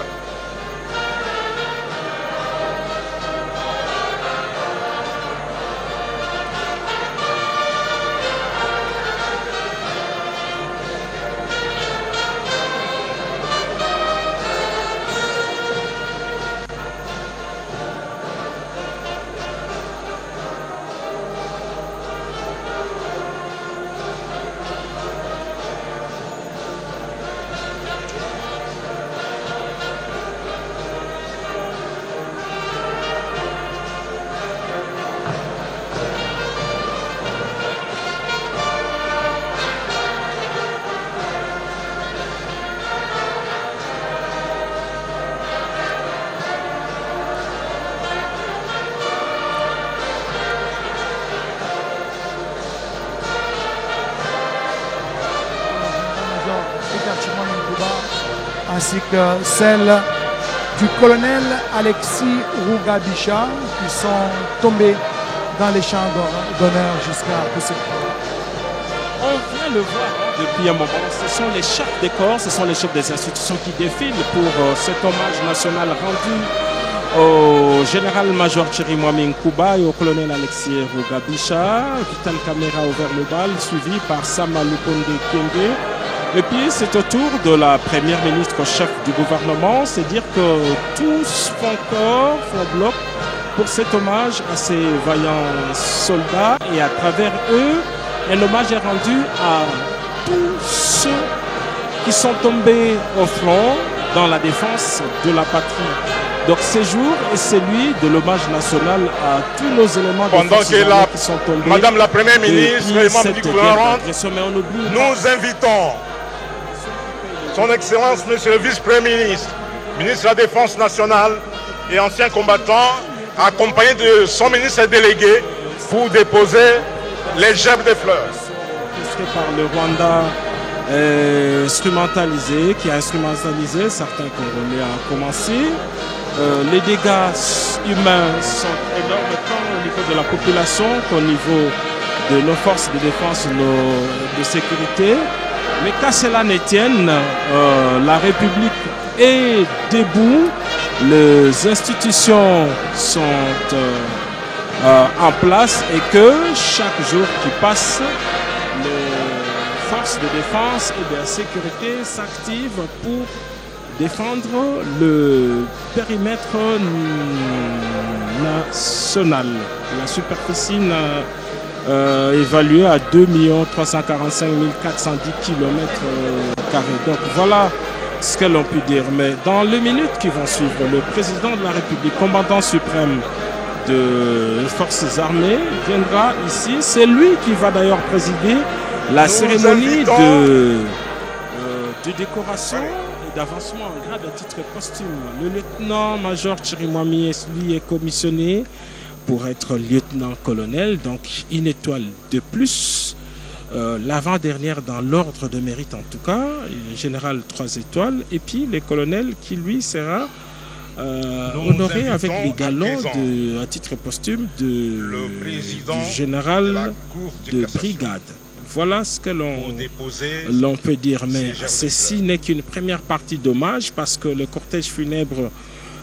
Ainsi que celle du colonel Alexis Rugabisha, qui sont tombés dans les champs d'honneur jusqu'à ce point. On vient le voir depuis un moment. Ce sont les chefs des corps, ce sont les chefs des institutions qui défilent pour cet hommage national rendu au général-major Chirimwami Nkuba et au colonel Alexis Rugabisha. Vital Kamere a ouvert le bal, suivi par Sama Lukonde Kyenge. Et puis c'est au tour de la première ministre chef du gouvernement. C'est dire que tous font corps, font bloc pour cet hommage à ces vaillants soldats. Et à travers eux, un hommage est rendu à tous ceux qui sont tombés au front dans la défense de la patrie. Donc ce jour est celui de l'hommage national à tous nos éléments pendant que qui sont tombés. Madame la Première ministre et les membres du gouvernement, nous invitons Son Excellence, Monsieur le Vice-Premier ministre, ministre de la Défense nationale et ancien combattant, accompagné de son ministre délégué pour déposer les gerbes de fleurs. Par le Rwanda instrumentalisé, qui a instrumentalisé, certains Congolais ont commencé. Les dégâts humains sont énormes tant au niveau de la population qu'au niveau de nos forces de défense, de sécurité. Mais qu'à cela ne tienne, la République est debout, les institutions sont en place et que chaque jour qui passe, les forces de défense et de sécurité s'activent pour défendre le périmètre national. La superficie évaluée à 2 345 410 km². Donc voilà ce que l'on peut dire. Mais dans les minutes qui vont suivre, le président de la République, commandant suprême de forces armées, viendra ici. C'est lui qui va d'ailleurs présider la cérémonie de décoration et d'avancement en grade à titre posthume. Le lieutenant-major Chirimwami lui est commissionné pour être lieutenant-colonel, donc une étoile de plus. L'avant-dernière dans l'ordre de mérite en tout cas, général 3 étoiles, et puis le colonel qui lui sera honoré avec les galons à titre posthume du général de brigade. Voilà ce que l'on peut dire, mais ceci n'est qu'une première partie d'hommage parce que le cortège funèbre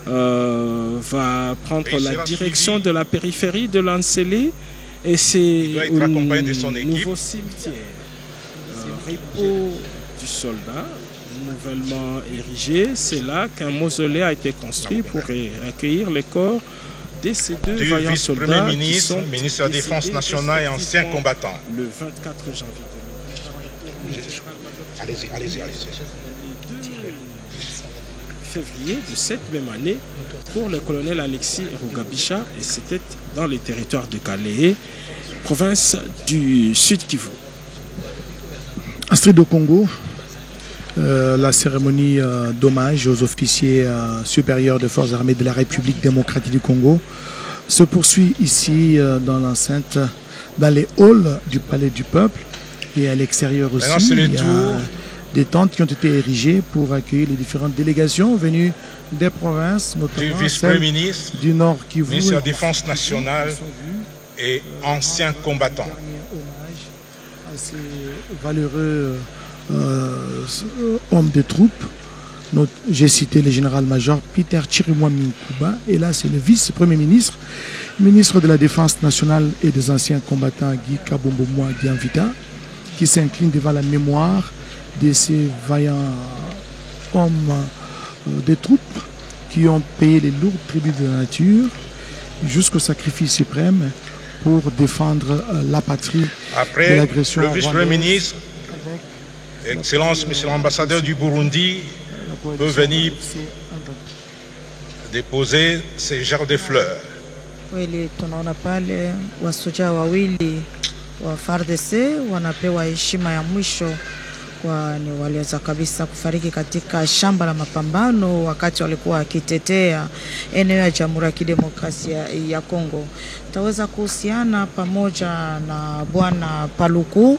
va prendre la direction de la périphérie de Lansele et c'est un nouveau cimetière, repos du soldat, nouvellement érigé. C'est là qu'un mausolée a été construit pour accueillir les corps de ces deux vaillants soldats Premier ministre, ministre de la Défense nationale et ancien combattant. Le 24 janvier 2020. Allez-y. Février de cette même année pour le colonel Alexis Rugabisha, et c'était dans les territoires de Calais, province du Sud Kivu. Astrid au Congo, la cérémonie d'hommage aux officiers supérieurs des forces armées de la République démocratique du Congo se poursuit ici dans l'enceinte, dans les halls du Palais du Peuple, et à l'extérieur aussi. Il y a des tentes qui ont été érigées pour accueillir les différentes délégations venues des provinces, notamment du vice-premier ministre, du Nord Kivu, ministre de la Défense nationale et ancien combattant. À ces valeureux hommes de troupes. J'ai cité le général-major Peter Chirimwami Nkuba, et là c'est le vice-premier ministre, ministre de la Défense nationale et des anciens combattants Guy Kabombo Dianvita, qui s'incline devant la mémoire de ces vaillants hommes des troupes qui ont payé les lourds tributs de la nature jusqu'au sacrifice suprême pour défendre la patrie de l'agression. Après, le vice-premier ministre, Excellence, Monsieur l'ambassadeur du Burundi, peut venir déposer ses jarres de fleurs. Kweli tunaona pale wasoja wawili wa FARDC wanapewa heshima ya mwisho, kwani waliweza kabisa kufariki katika shamba la mapambano wakati walikuwa wakitetea eneo ya Jamhuri ya Kidemokrasia ya Kongo. Taweza kuhusiana pamoja na Bwana Paluku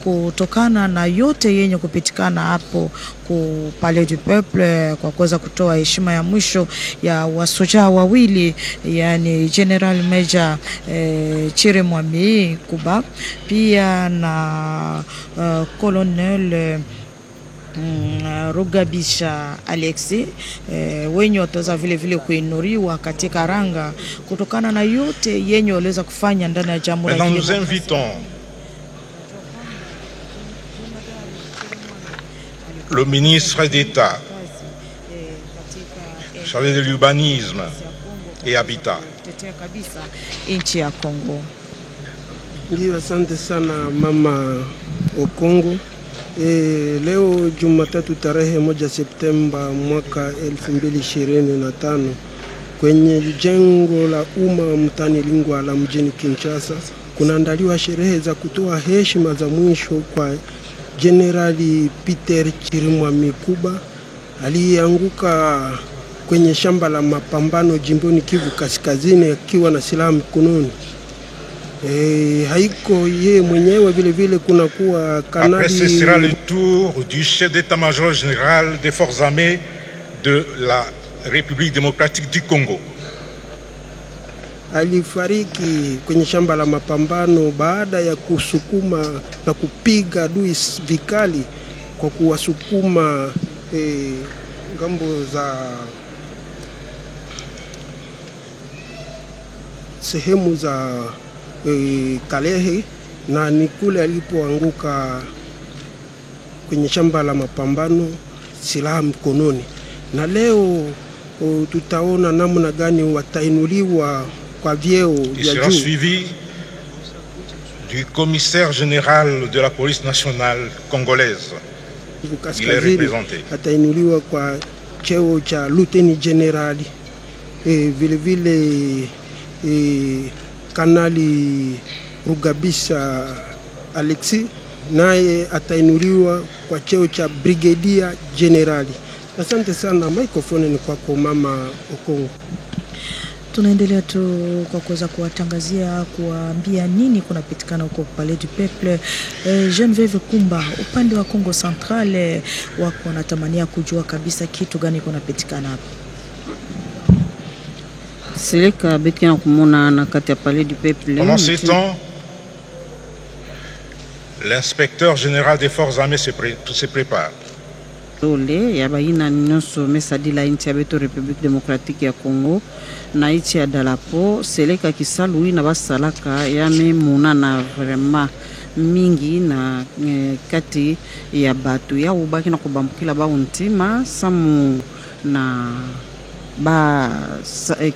kutokana na yote yenye kupitikana hapo ku Palais du Peuple, kwa kuweza kutoa heshima ya mwisho ya wasoja wawili, yani General Major Chirimwami Nkuba pia na Colonel Rugabisha Alexis, wenye wataweza vile vile kuinuriwa katika ranga kutokana na yote yenye waliweza kufanya ndani ya Jamhuri ya Kidemokrasia. Nous invitons le ministre d'État chargé de l'urbanisme et habitat. Nchi ya Kongo. Ndio, asante sana mama Okongo. Leo Jumatatu tarehe 1 Septemba mwaka 2025 kwenye jengo la umma mtani Lingwala mjini Kinshasa kunaandaliwa sherehe za kutoa heshima za mwisho kwa Generali Peter Chirimwami Nkuba aliyeanguka kwenye shamba la mapambano jimboni Kivu Kaskazini akiwa na silaha mkononi. Haiko ye mwenyewe vile vile kuna kuwa kanali. Après ce sera le tour du chef d'état-major général des forces armées de la République démocratique du Congo. Alifariki kwenye shamba la mapambano baada ya kusukuma na kupiga adui vikali kwa kuwasukuma ngambo za sehemu za Kalehe na ni kule alipoanguka kwenye shamba la mapambano silaha mkononi, na leo tutaona namna gani watainuliwa kwa vyeo vya juu. Suivi du commissaire général de la police nationale congolaise. Il est représenté. Atainuliwa kwa cheo cha lieutenant generali, vile vile kanali Rugabisha Alexi naye atainuliwa kwa cheo cha brigadia generali. Asante sana, microphone ni kwako Mama Okongo. Tunaendelea tu kwa kuweza kuwatangazia, kuambia nini kunapitikana huko Palais du Peuple. Geneviève Kumba, upande wa Kongo Central wako wanatamania kujua kabisa kitu gani kunapitikana hapa. Seleka betina kumona na kati ya Palais du Peuple. Pendant ce temps, l'inspecteur général des forces armées se prépare. Ole ya baina nyonso mesadila inchi ya beto République démocratique ya Congo na inchi ya Dalapo seleka kisalu ina basalaka ya memuna na vraiment mingi na kati ya batu ya ubaki na kubambukila ba untima samu na ba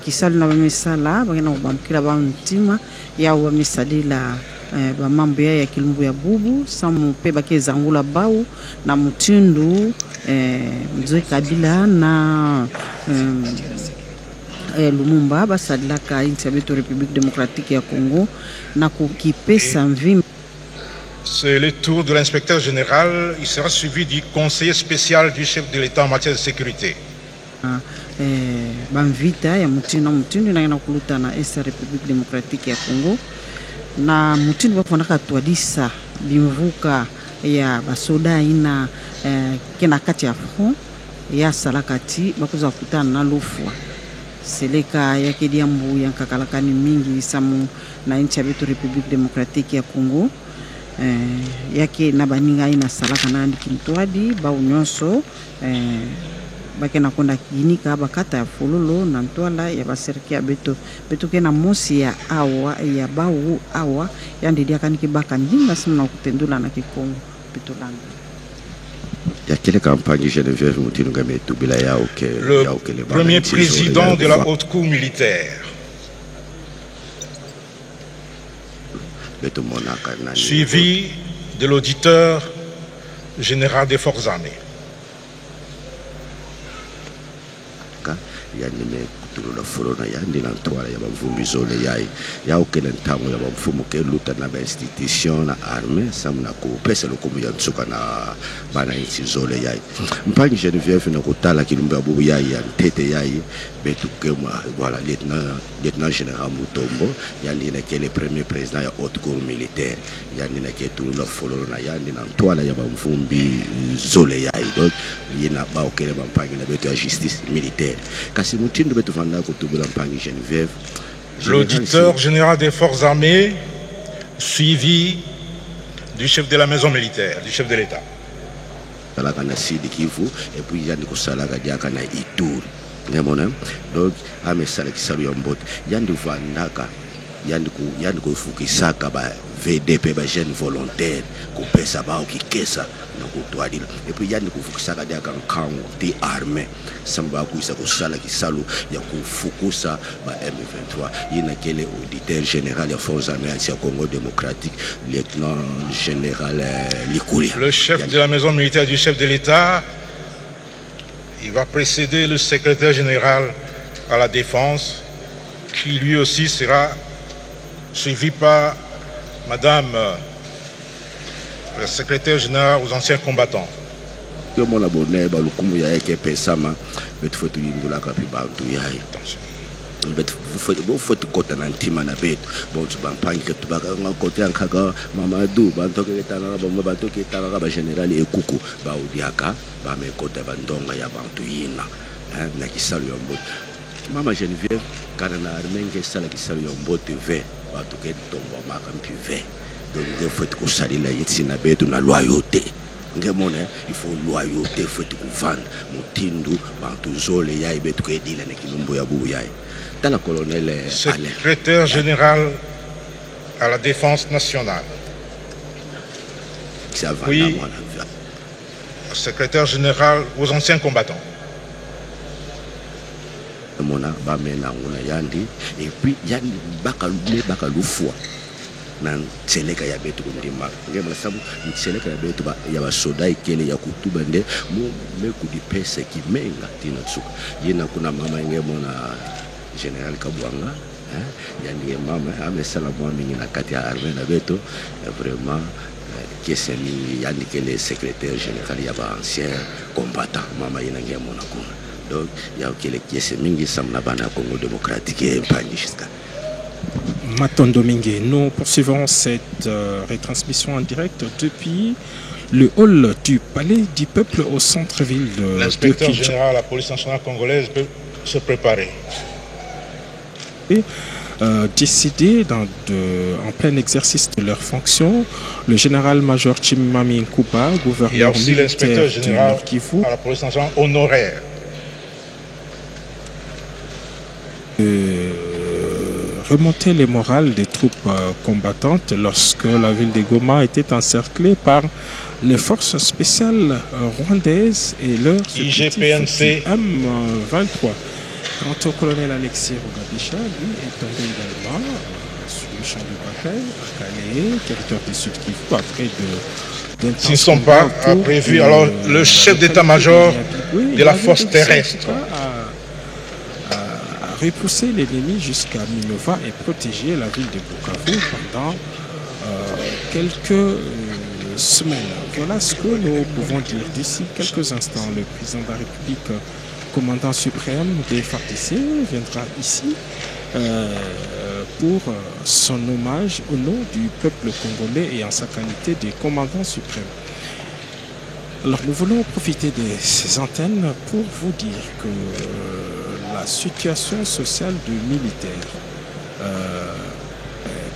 kisalu na bamesala baki na kubambukila ba untima ya ubamesadila ba mambo ya kilumbu ya bubu samu pe baki zangula bau na mutindu Mzee Kabila na Lumumba basadilaka inchi ya beto République démocratique ya Congo na kukipesa mvimbi. C'est le tour de l'inspecteur général. Il sera suivi du conseiller spécial du chef de l'État en matière de sécurité. Bamvita ya mutindu na kuluta na esa République démocratique ya Congo na mutindu bafanaka tuadisa bimvuka ya basoda ina kena kati ya front ya salakati bakuza kutana na lufwa seleka yake diambu ya kakalakani mingi samu na nchi ya beto République démocratique ya Congo yake na baninga ina salaka na ndikintwadi ba unyonso bakena konda kinika bakata ya fololo na ntwala ya baserkia beto kena mosi ya awa ya bawu awa yandidia kaniki baka ndinga simna kutendula na kikongo beto langa. Il y a quelle campagne Geneviève Moutinunga Metubila Yaoke? Le premier président de la haute cour militaire, suivi de l'auditeur général des forces armées. Tulula forona yandi na ntwala ya bavumbi zone yayi ya ukene ntango ya bamfumo ke luta na institution na armée samna ko pesa lokumu ya tsuka na bana inchi zone yayi mpangi Geneviève na kutala kilumba bubu yayi ya tete yayi betu kema voilà lieutenant général Mutombo yandi na ke le premier président ya haute cour militaire yandi na ke tulula forona yandi na ntwala ya bamvumbi zone yayi donc yina ba ukene bampangi na betu ya justice militaire kasi mutindu betu l'auditeur général des forces armées, suivi du chef de la maison militaire, du chef de l'État. Et puis il y a des Salaka Diakana Itour. Donc, à mes salaks saluent en botte. Yandu Vandaka, Yandu Fukisaka, VDP, jeune volontaire, Coupé Sabao qui kessa. Et puis il y a des Fukisaka Diakan Kang, des armées. Samba kuisa kusala kisalu ya kufukusa ba M23 yina kele auditeur général ya forces armées ya Congo démocratique lieutenant général Likulia. Le chef de la maison militaire du chef de l'État, il va précéder le secrétaire général à la défense qui lui aussi sera suivi par madame le secrétaire général aux anciens combattants. Yo mona bonne ba lukumu ya yake pesama betu fotu yindula kapi bantu yayi betu fotu kota na ntima na betu bontu bampangi ke tubaka ngakota nkaka Mamadou bantoke tana ba bantoke tana ba général Ekuku ba udiaka ba mekota bandonga ya bantu yina na kisalu ya mbote mama Geneviève kana na armenge sala kisalu ya mbote ve batuke tomba makampi ve donc il faut que ça la yitsina betu na loyauté ngemone il faut loyauté faut kuvanda mutindu bantu zole yai betu edila ne kilumbu ya bu yai tala colonel secrétaire général à la défense nationale. Oui, secrétaire général aux anciens combattants. Mona bamena nguna yandi et puis yandi bakalufwa nan tseleka ya betu ndima ngema sabu tseleka ya betu ya basoda ikele ya kutuba nde mu meku di pesa kimenga tina tsuka yena kuna mama ngemo na general Kabwanga yani mama amesala mwami na kati ya armée na betu vraiment qui est yani kele secrétaire général ya ba ancien combattant mama yena ngemo na kuna donc il y a kele kiese mingi samna bana Congo démocratique et panishka. Matondo Mingue, nous poursuivons cette retransmission en direct depuis le hall du Palais du Peuple au centre-ville de Kinshasa. L'inspecteur général de la police nationale congolaise peut se préparer. Décidé en plein exercice de leurs fonctions, le général-major Chimami Nkuba, gouverneur militaire. Il y a aussi l'inspecteur général à la police nationale honoraire. Remonter les morales des troupes combattantes lorsque la ville de Goma était encerclée par les forces spéciales rwandaises et leur IGPNC M23. Quant au colonel Alexis Rugabisha, lui est tombé également sur le champ de bataille à Calais, territoire du Sud Kivu, après S'ils ne sont pas prévus, alors le chef d'état-major de la force terrestre repousser l'ennemi jusqu'à Minova et protéger la ville de Bukavu pendant quelques semaines. Voilà ce que nous pouvons dire. D'ici quelques instants, le président de la République, commandant suprême des FARDC, viendra ici pour son hommage au nom du peuple congolais et en sa qualité de commandant suprême. Alors nous voulons profiter de ces antennes pour vous dire que la situation sociale du militaire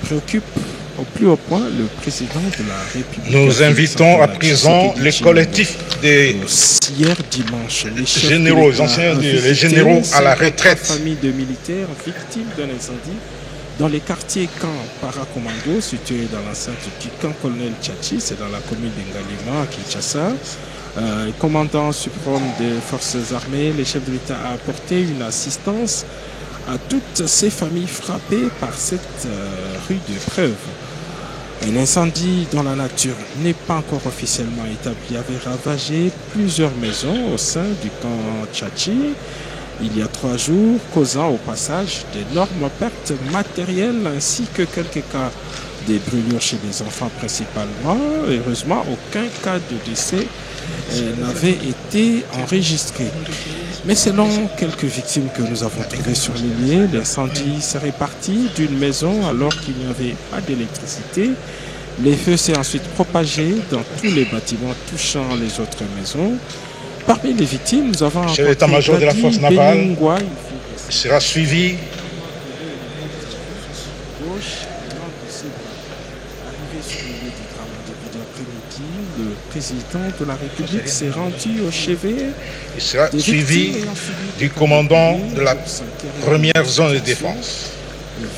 préoccupe au plus haut point le président de la République. Nous invitons à présent les collectifs des hier dimanche, les généraux, les généraux à la retraite. Familles de militaires victimes d'un incendie dans les quartiers camp paracommando situés dans l'enceinte du camp colonel Tchachi, c'est dans la commune d'Ngalima à Kinshasa. Le commandant suprême des forces armées, les chefs de l'État a apporté une assistance à toutes ces familles frappées par cette rude épreuve. Un incendie dont la nature n'est pas encore officiellement établie avait ravagé plusieurs maisons au sein du camp Tchachi il y a 3 jours, causant au passage d'énormes pertes matérielles ainsi que quelques cas de brûlures chez les enfants principalement. Heureusement, aucun cas de décès n'avait été enregistré. Mais selon quelques victimes que nous avons trouvées sur les lieux, l'incendie serait parti d'une maison alors qu'il n'y avait pas d'électricité. Les feux s'est ensuite propagé dans tous les bâtiments touchant les autres maisons. Parmi les victimes, nous avons rencontré l'état-major de la force navale sera suivi le président de la République s'est rendu au chevet. Il sera suivi du commandant de la première zone de défense.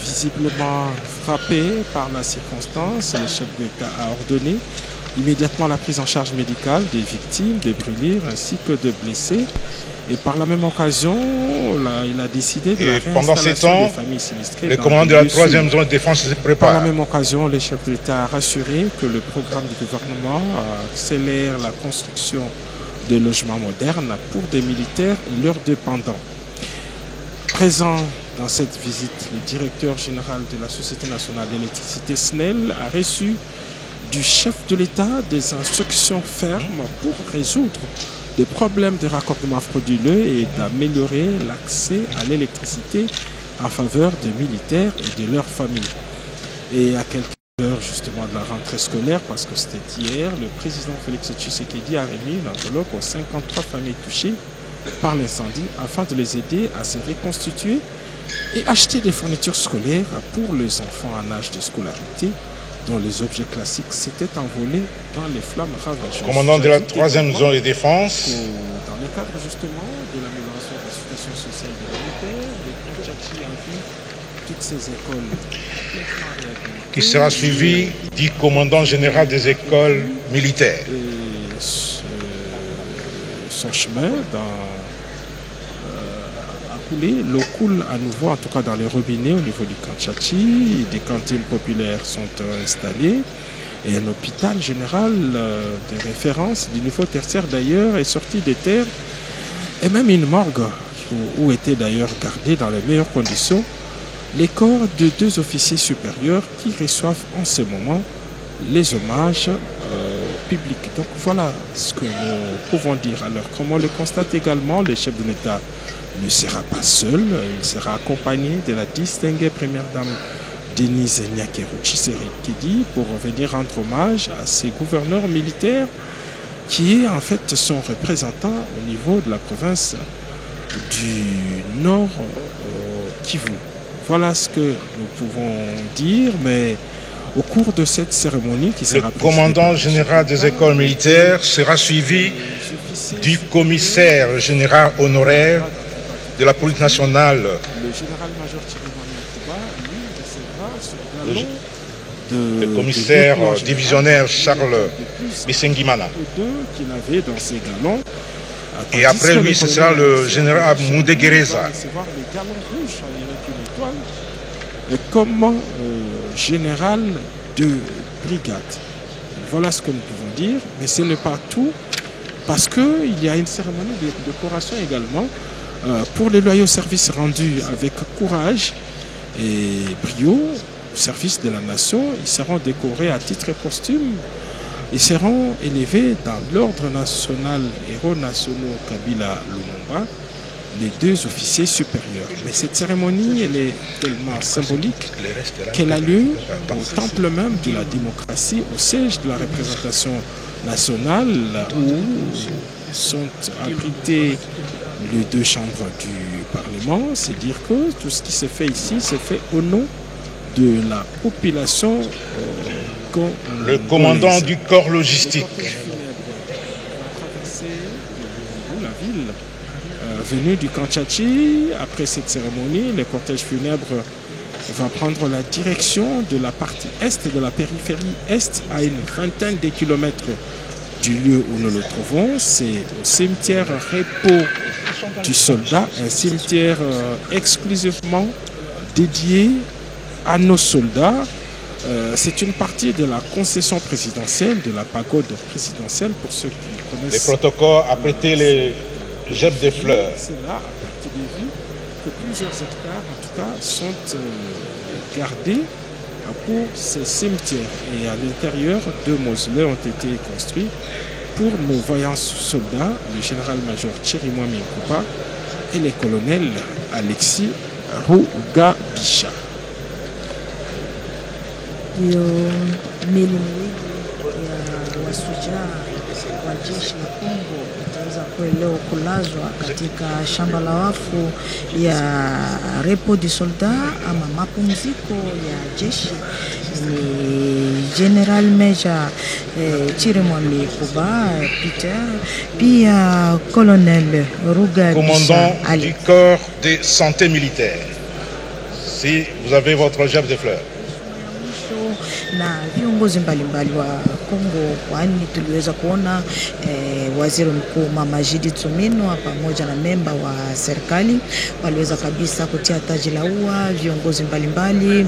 Visiblement frappé par la circonstance, le chef d'État a ordonné immédiatement la prise en charge médicale des victimes, des brûlures ainsi que de blessés. Et par la même occasion, il a décidé de la réinstallation des familles sinistrées. Le commandant de la troisième zone de défense se prépare. Par la même occasion, le chef de l'État a rassuré que le programme du gouvernement accélère la construction de logements modernes pour des militaires et leurs dépendants. Présent dans cette visite, le directeur général de la Société nationale d'électricité SNEL a reçu du chef de l'État des instructions fermes pour résoudre des problèmes de raccordement frauduleux et d'améliorer l'accès à l'électricité en faveur des militaires et de leurs familles. Et à quelques heures justement de la rentrée scolaire, parce que c'était hier, le président Félix Tshisekedi a remis une enveloppe aux 53 familles touchées par l'incendie afin de les aider à se reconstituer et acheter des fournitures scolaires pour les enfants en âge de scolarité dont les objets classiques s'étaient envolés dans les flammes ravageuses. Commandant de la 3e zone de défense. Dans le cadre justement de l'amélioration de la situation sociale de militaires, les Kantchachi ont vu toutes ces écoles qui sera suivi du commandant général des écoles militaires. Et son chemin a coulé, l'eau coule à nouveau, en tout cas dans les robinets au niveau du Kantchachi. Des cantines populaires sont installées et un hôpital général de référence du niveau tertiaire d'ailleurs est sorti des terres, et même une morgue où étaient d'ailleurs gardés dans les meilleures conditions les corps de 2 officiers supérieurs qui reçoivent en ce moment les hommages publics. Donc voilà ce que nous pouvons dire. Alors comme on le constate également, le chef de l'État ne sera pas seul, il sera accompagné de la distinguée première dame Denise Nyakeru Tshisekedi pour venir rendre hommage à ces gouverneurs militaires qui est en fait son représentant au niveau de la province du Nord Kivu. Voilà ce que nous pouvons dire, mais au cours de cette cérémonie qui sera... Le commandant général des écoles militaires sera suivi du commissaire général honoraire de la police nationale. Le général-major Thierry Mami le commissaire divisionnaire Charles Bissengimana. Et après lui, ce sera le général Moudegereza. Comme général de brigade. Voilà ce que nous pouvons dire, mais ce n'est pas tout, parce qu'il y a une cérémonie de décoration également pour les loyaux services rendus avec courage et brio au service de la nation. Ils seront décorés à titre posthume. Ils seront élevés dans l'ordre national Héros nationaux Kabila Lumumba, les 2 officiers supérieurs. Mais cette cérémonie, elle est tellement symbolique qu'elle a lieu au temple même de la démocratie, au siège de la représentation nationale, où sont abritées les 2 chambres du Parlement. C'est dire que tout ce qui se fait ici se fait au nom de la population. Le commandant du corps logistique. La ville venue du Kantchachi. Après cette cérémonie, le cortège funèbre va prendre la direction de la partie est de la périphérie est, à une vingtaine de kilomètres du lieu où nous le trouvons. C'est au cimetière repos du soldat, un cimetière exclusivement dédié à nos soldats. C'est une partie de la concession présidentielle, de la pagode présidentielle, pour ceux qui connaissent. Les protocoles a prêté les jets de fleurs. C'est là, à partir des vues, que plusieurs hectares, en tout cas, sont gardés pour ces cimetières. Et à l'intérieur, 2 mausolées ont été construits pour nos vaillants soldats, le général-major Thierry Mami et le colonel Alexis Rugabisha. Ndiyo mili miwili ya wasujaa wa jeshi la Kongo itaweza leo kulazwa katika shamba la wafu ya Repo du Soldat ama mapumziko ya jeshi. Ni General Major Thierry Mwami Peter, pia Colonel Rugabisha, commandant du corps de santé militaire. Si vous avez votre jet de fleurs. Na viongozi mbalimbali wa Kongo, kwani tuliweza kuona waziri mkuu Mama Judith Suminwa pamoja na memba wa serikali waliweza kabisa kutia taji la ua. Viongozi mbalimbali,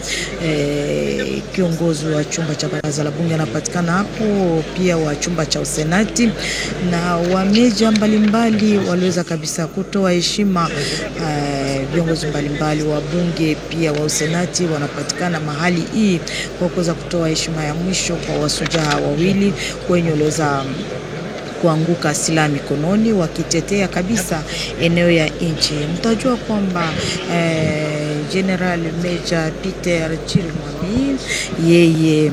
kiongozi wa chumba cha baraza la bunge anapatikana hapo, pia wa chumba cha usenati na wameja mbalimbali waliweza kabisa kutoa heshima. Viongozi mbalimbali wa bunge pia wa usenati wanapatikana mahali hii kwa kuweza kutoa heshima ya mwisho kwa wasujaa wawili wenye waliweza kuanguka silaha mikononi wakitetea kabisa eneo ya nchi. Mtajua kwamba General Major Peter Chirimwami yeye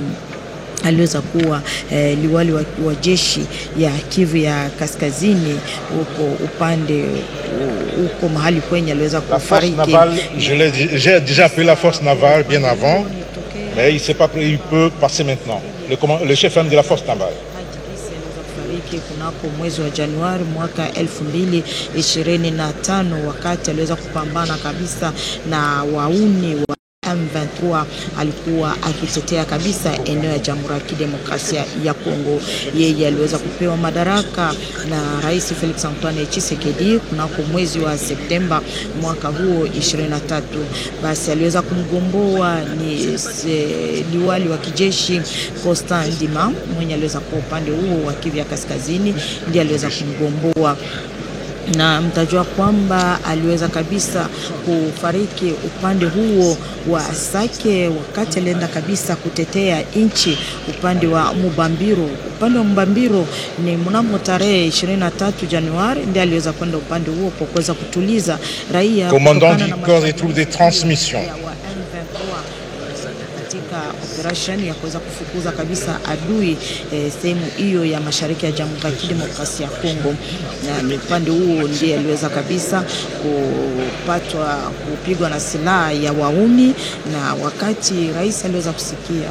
aliweza kuwa liwali wa jeshi ya Kivu ya Kaskazini huko upande huko mahali kwenye aliweza kufariki. J'ai déjà appelé la force navale bien avant, Mais il peut passer maintenant. Le chef de la force navale. Kunako mwezi wa Januari mwaka 2025 wakati aliweza kupambana kabisa na wauni wa M23, alikuwa akitetea kabisa eneo ya Jamhuri ya Kidemokrasia ya Kongo. Yeye aliweza kupewa madaraka na Rais Felix Antoine Tshisekedi kunako mwezi wa Septemba mwaka huo 23. Basi aliweza kumgomboa ni liwali wa kijeshi Constant Ndima mwenye aliweza kwa upande huo wa Kivu ya Kaskazini, ndiye aliweza kumgomboa, na mtajua kwamba aliweza kabisa kufariki upande huo wa Sake wakati alienda kabisa kutetea nchi upande wa Mubambiro. Upande wa Mubambiro ni mnamo tarehe 23 Januari ndiye aliweza kwenda upande huo kwa kuweza kutuliza raia. Commandant du corps des troupes de transmission katika operation ya kuweza kufukuza kabisa adui sehemu hiyo ya mashariki ya Jamhuri ya Kidemokrasia ya Kongo, na upande huo ndiye aliweza kabisa kupigwa na silaha ya wauni. Na wakati rais aliweza kusikia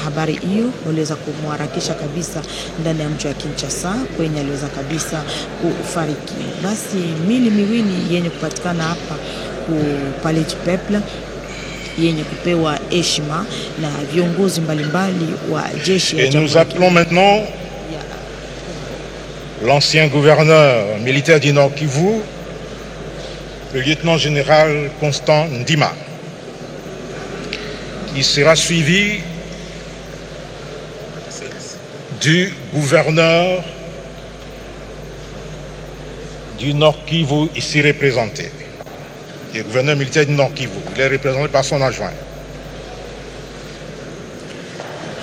habari hiyo, aliweza kumharakisha kabisa ndani ya mji wa Kinshasa kwenye aliweza kabisa kufariki. Basi mili miwili yenye kupatikana hapa ku Palais du Peuple yenye kupewa heshima na viongozi mbalimbali wa jeshi ya Jamhuri. Et nous appelons maintenant l'ancien gouverneur militaire du Nord Kivu, le lieutenant-général Constant Ndima, qui sera suivi du gouverneur du Nord Kivu ici représenté. Le gouverneur militaire du Nord Kivu. Il est représenté par son adjoint.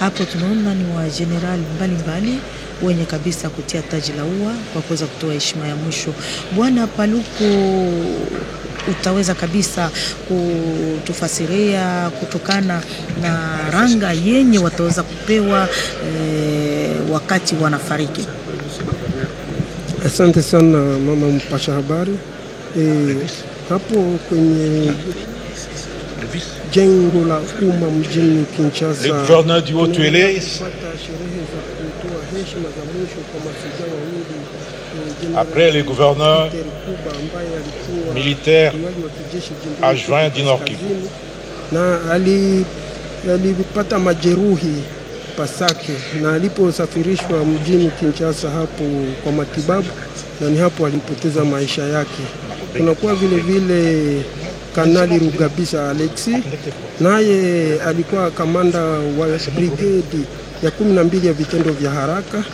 Hapo tunaona ni wa general mbalimbali wenye kabisa kutia taji la ua kwa kuweza kutoa heshima ya mwisho. Bwana Paluku, utaweza kabisa kutufasiria kutokana na ranga yenye wataweza kupewa wakati wanafariki? Asante sana mama mpasha habari. Hapo kwenye jengo la umma mjini Kinshasa, le gouverneur du Haut-Tuélé, après le gouverneur militaire adjoint du Nord Kivu, na alipata majeruhi Pasake na aliposafirishwa mjini Kinshasa hapo kwa matibabu, na ni hapo alipoteza maisha yake. Kunakuwa vile vile Kanali Rugabisa Alexi, naye alikuwa kamanda wa brigade ya 12 ya vitendo vya haraka,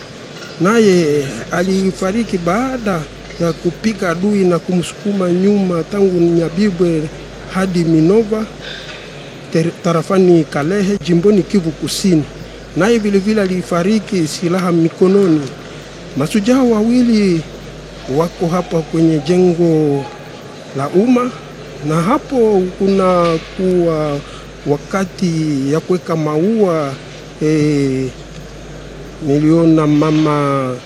naye alifariki baada ya kupiga adui na kumsukuma nyuma tangu Nyabibwe hadi Minova tarafani Kalehe jimboni Kivu Kusini. Naye vile vile alifariki silaha mikononi. Masujaa wawili wako hapa kwenye jengo la umma, na hapo kuna kuwa wakati ya kuweka maua. Niliona mama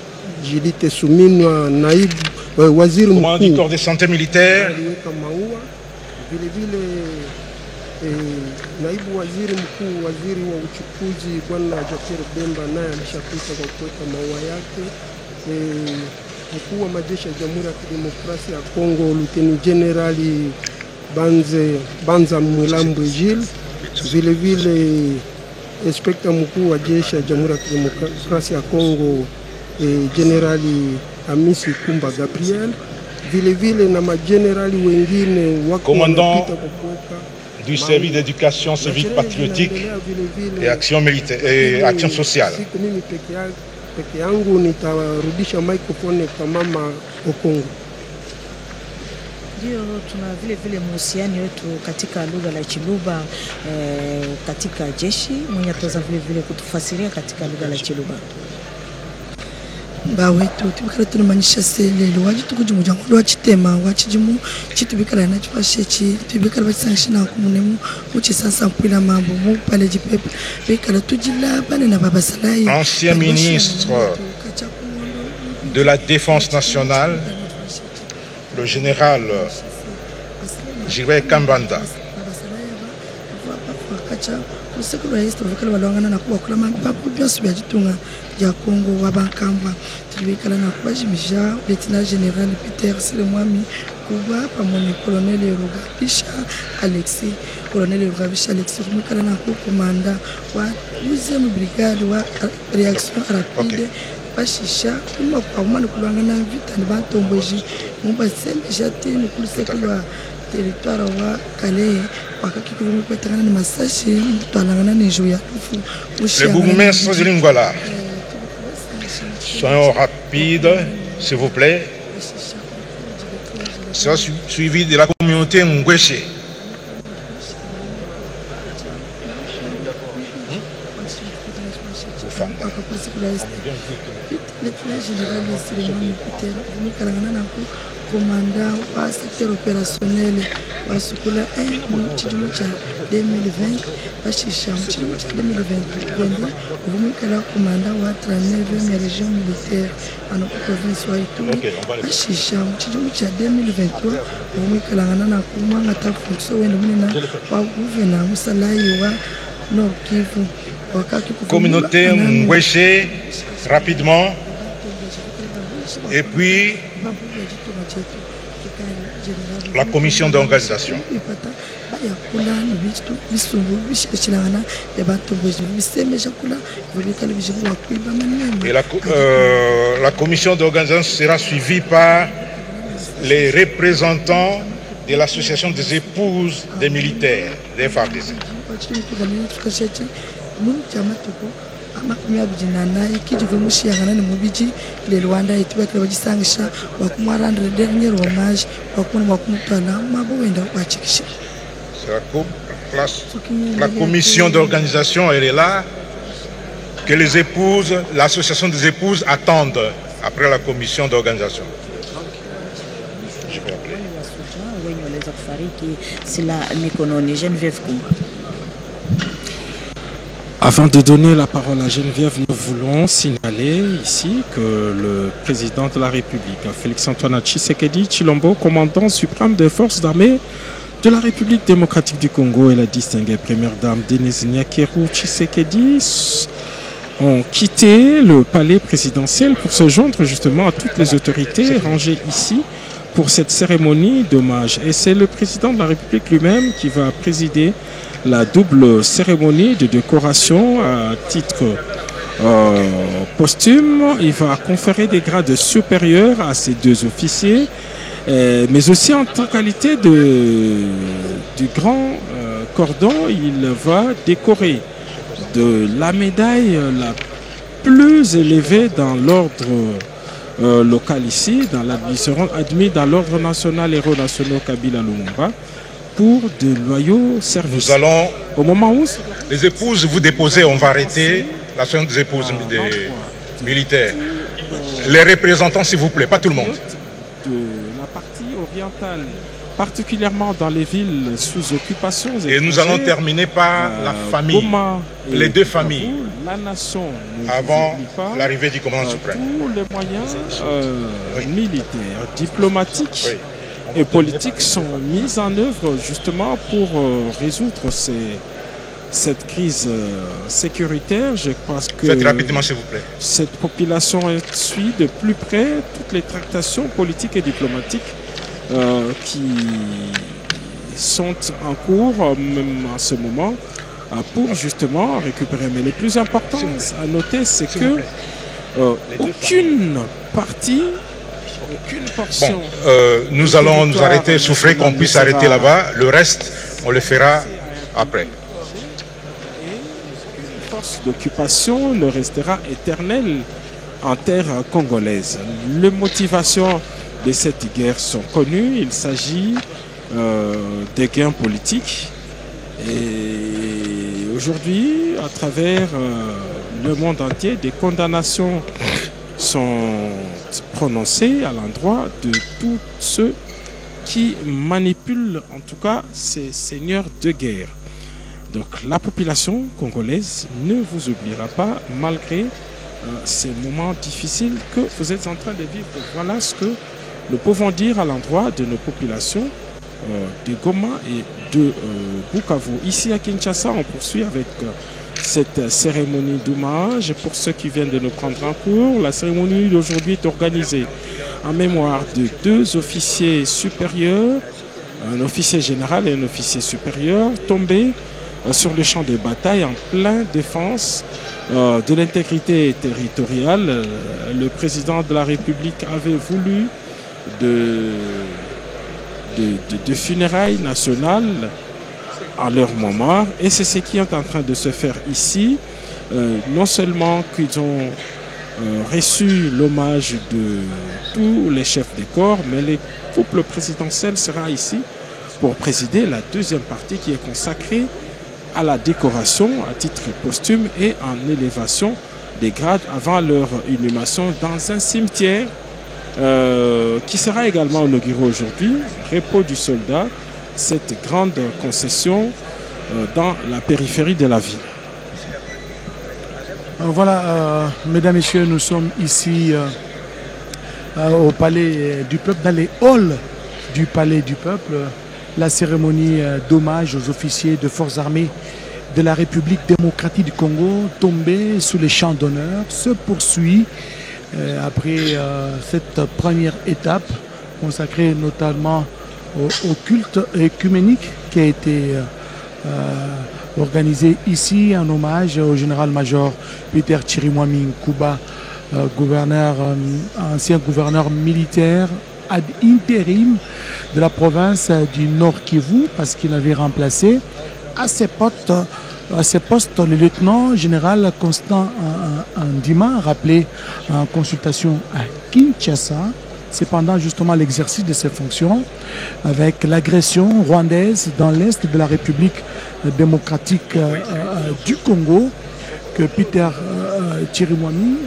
Jilite Suminwa, naibu waziri mkuu du corps de santé militaire, aliweka maua vile vile. Naibu waziri mkuu, waziri wa uchukuzi bwana Jacques Bemba, naye alishapita kwa kuweka maua yake. Mkuu wa majeshi ya Jamhuri ya Kidemokrasia ya Kongo Luteni Generali Banza Mwilambwe Gilles, vile vile inspekta mkuu wa jeshi ya Jamhuri ya Kidemokrasia ya Kongo Generali Amisi Kumba Gabriel, vile vile na majenerali wengine wako wanapita kwa kuweka du service d'éducation civique patriotique et action militaire et action sociale. Mimi peke yangu nitarudisha microphone kwa mama Okongo. Ndio, tuna vile vile muhusiani wetu katika lugha la Chiluba katika jeshi, mwenye ataweza vile vile kutufasiria katika lugha la Chiluba. Bawetu tubikara tunamanyisha selelo waje tukujumuja ngo wachitema wachijimu chitubikara na chifashechi tubikara bachisangishina kumunemu uchi sasa mpila mambo mu Palais du Peuple bikara tujila bane na baba Salai, ancien ministre de la Défense nationale, le général Gilbert Kambanda, kacha kusekulu wa East vikala walongana na kuwa kula mababu byasu bya jitunga ya Kongo wa bankamba tulibikala na kuba jimisha Lieutenant General Peter Silemwami kuba pamoni Colonel Rugabisha Alexis Colonel Rugabisha Alexis kumikala na komanda wa 12e brigade wa reaction rapide bashisha kuma kwa umani kulangana vita ni batomboji mumba sembe jati ni kulisekulu territoire wa Calais wakakikulu kwetana ni masashi twalangana ni joya tufu Le bourgmestre de Lingwala. Soyons rapides, s'il vous plaît. Sera suivi de la communauté Ngweshe. Commandant wa secteur opérationnel wa Sukula 1 mu cha 2020 bashisha mu cha 2020 vumikala commandant wa 39e région militaire en province wa Ituri bashisha mu cha 2023 vumikala na kuma ngata fonction wenda munena wa gouverneur Musalai wa Nord Kivu wakati communauté Ngweshe rapidement et puis la commission d'organisation. Et la commission d'organisation sera suivie par les représentants de l'association des épouses des militaires, des FARDC. Makumya bijinana ikijivu mushiyangana ni mubiji le Rwanda itubakira bagisangisha bakumwarandira dernier hommage bakuna bakumutana mabo wenda kwachikisha. La commission d'organisation elle est là que les épouses, l'association des épouses attendent après la commission d'organisation. Je peux appeler. Avant de donner la parole à Geneviève, nous voulons signaler ici que le président de la République, Félix-Antoine Tshisekedi Tshilombo, commandant suprême des forces d'armée de la République démocratique du Congo, et la distinguée première dame Denise Nyakeru Tshisekedi ont quitté le palais présidentiel pour se joindre justement à toutes les autorités rangées ici pour cette cérémonie d'hommage. Et c'est le président de la République lui-même qui va présider la double cérémonie de décoration à titre posthume. Il va conférer des grades supérieurs à ces deux officiers, mais aussi en tant qualité du grand cordon, il va décorer de la médaille la plus élevée dans l'ordre local ici, ils seront admis dans l'ordre national héros nationaux Kabila Lumumba pour de loyaux services. Nous allons, au moment où les épouses vous déposez, on va arrêter la séance des épouses des militaires. Les représentants, s'il vous plaît, pas tout le monde. De la partie orientale, particulièrement dans les villes sous occupation. Et nous allons terminer par la famille, les deux familles, la nation, avant l'arrivée du commandant suprême. Tous les moyens militaires, diplomatiques et politiques sont mis en œuvre justement pour résoudre cette crise sécuritaire. Je pense que faites rapidement, s'il vous plaît. Cette population suit de plus près toutes les tractations politiques et diplomatiques qui sont en cours même en ce moment pour justement récupérer. Mais le plus important à noter, c'est que aucune partie, aucune portion... nous allons nous arrêter, souffrir qu'on puisse arrêter là-bas. Le reste, on le fera après. Une force d'occupation ne restera éternelle en terre congolaise. Les motivations de cette guerre sont connues. Il s'agit des gains politiques. Et aujourd'hui, à travers le monde entier, des condamnations sont prononcées à l'endroit de tous ceux qui manipulent, en tout cas, ces seigneurs de guerre. Donc la population congolaise ne vous oubliera pas malgré ces moments difficiles que vous êtes en train de vivre. Voilà ce que nous pouvons dire à l'endroit de nos populations de Goma et de Bukavu. Ici à Kinshasa, on poursuit avec cette cérémonie d'hommage. Pour ceux qui viennent de nous prendre en cours, la cérémonie d'aujourd'hui est organisée en mémoire de 2 officiers supérieurs, un officier général et un officier supérieur, tombés sur le champ de bataille en pleine défense de l'intégrité territoriale. Le président de la République avait voulu de funérailles nationales à leur mémoire, et c'est ce qui est en train de se faire ici. Non seulement qu'ils ont reçu l'hommage de tous les chefs des corps, mais le couple présidentiel sera ici pour présider la deuxième partie qui est consacrée à la décoration à titre posthume et en élévation des grades avant leur inhumation dans un cimetière qui sera également inauguré aujourd'hui, repos du soldat, cette grande concession dans la périphérie de la ville. Voilà, mesdames, messieurs, nous sommes ici au Palais du Peuple, dans les halls du Palais du Peuple. La cérémonie d'hommage aux officiers de forces armées de la République démocratique du Congo tombés sous les champs d'honneur se poursuit après cette première étape consacrée notamment au culte œcuménique qui a été organisé ici en hommage au général-major Peter Chirimwami Nkuba, ancien gouverneur militaire ad intérim de la province du Nord Kivu, parce qu'il avait remplacé à ses postes le lieutenant général Constant Ndima, rappelé en consultation à Kinshasa. C'est pendant justement l'exercice de ses fonctions avec l'agression rwandaise dans l'est de la République démocratique du Congo que Peter Chirimwami,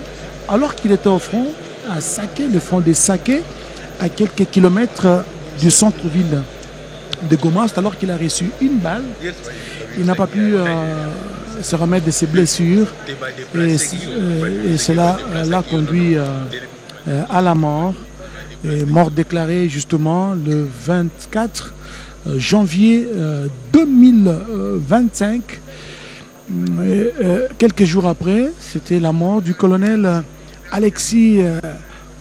alors qu'il était au front, a saqué le front des Saké à quelques kilomètres du centre-ville de Goma, alors qu'il a reçu une balle. Il n'a pas pu se remettre de ses blessures et cela l'a conduit à la mort. Mort déclarée justement le 24 janvier 2025. Quelques jours après, c'était la mort du colonel Alexis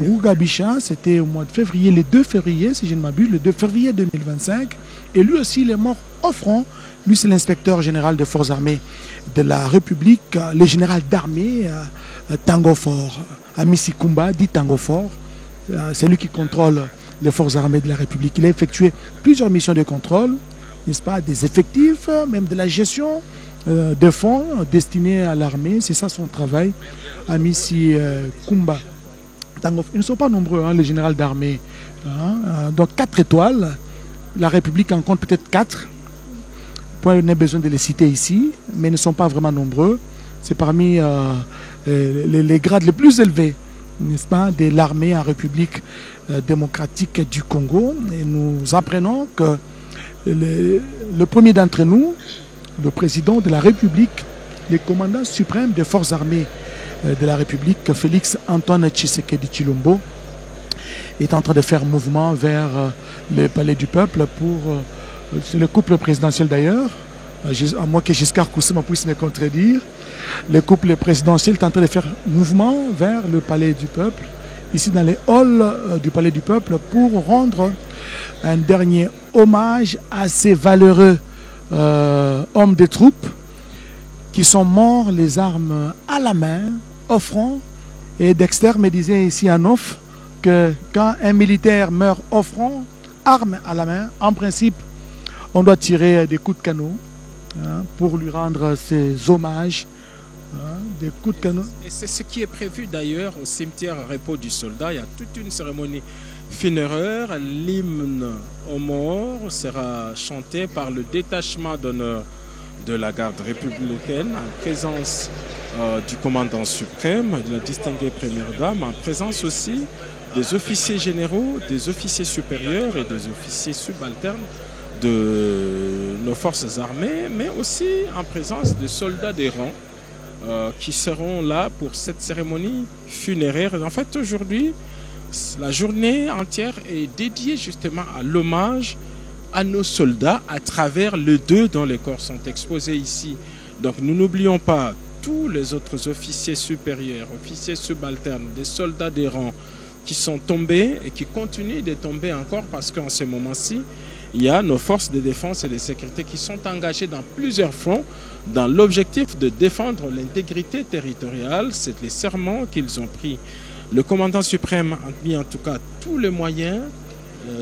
Rugabisha. C'était au mois de février, le 2 février, si je ne m'abuse, le 2 février 2025. Et lui aussi, il est mort au front. Lui, c'est l'inspecteur général des forces armées de la République, le général d'armée Tango Fort, Amissi Kumba, dit Tango Fort. C'est lui qui contrôle les forces armées de la République. Il a effectué plusieurs missions de contrôle, n'est-ce pas, des effectifs, même de la gestion de fonds destinés à l'armée. C'est ça son travail, Amissi Kumba. Ils ne sont pas nombreux, hein, les généraux d'armée. Donc 4 étoiles. La République en compte peut-être 4. Point n'est besoin de les citer ici, mais ils ne sont pas vraiment nombreux. C'est parmi les grades les plus élevés, n'est-ce pas, de l'armée en République démocratique du Congo. Et nous apprenons que le premier d'entre nous, le président de la République, le commandant suprême des forces armées de la République, Félix Antoine Tshisekedi Tshilombo, est en train de faire mouvement vers le Palais du Peuple pour le couple présidentiel d'ailleurs, à moins que Giscard Koussima puisse me contredire. Le couple présidentiel est en train de faire mouvement vers le Palais du Peuple, ici dans les halls du Palais du Peuple, pour rendre un dernier hommage à ces valeureux hommes des troupes qui sont morts les armes à la main, au front. Et Dexter me disait ici en off que quand un militaire meurt au front, arme à la main, en principe, on doit tirer des coups de canon pour lui rendre ses hommages. Des coups de canon. Et c'est ce qui est prévu d'ailleurs au cimetière Repos du Soldat. Il y a toute une cérémonie funéraire. L'hymne aux morts sera chanté par le détachement d'honneur de la garde républicaine en présence du commandant suprême, de la distinguée première dame, en présence aussi des officiers généraux, des officiers supérieurs et des officiers subalternes de nos forces armées, mais aussi en présence de soldats des rangs qui seront là pour cette cérémonie funéraire. En fait, aujourd'hui, la journée entière est dédiée justement à l'hommage à nos soldats à travers le 2 dont les corps sont exposés ici. Donc nous n'oublions pas tous les autres officiers supérieurs, officiers subalternes, des soldats des rangs qui sont tombés et qui continuent de tomber encore parce qu'en ce moment-ci, il y a nos forces de défense et de sécurité qui sont engagées dans plusieurs fronts dans l'objectif de défendre l'intégrité territoriale. C'est les serments qu'ils ont pris. Le commandant suprême a mis en tout cas tous les moyens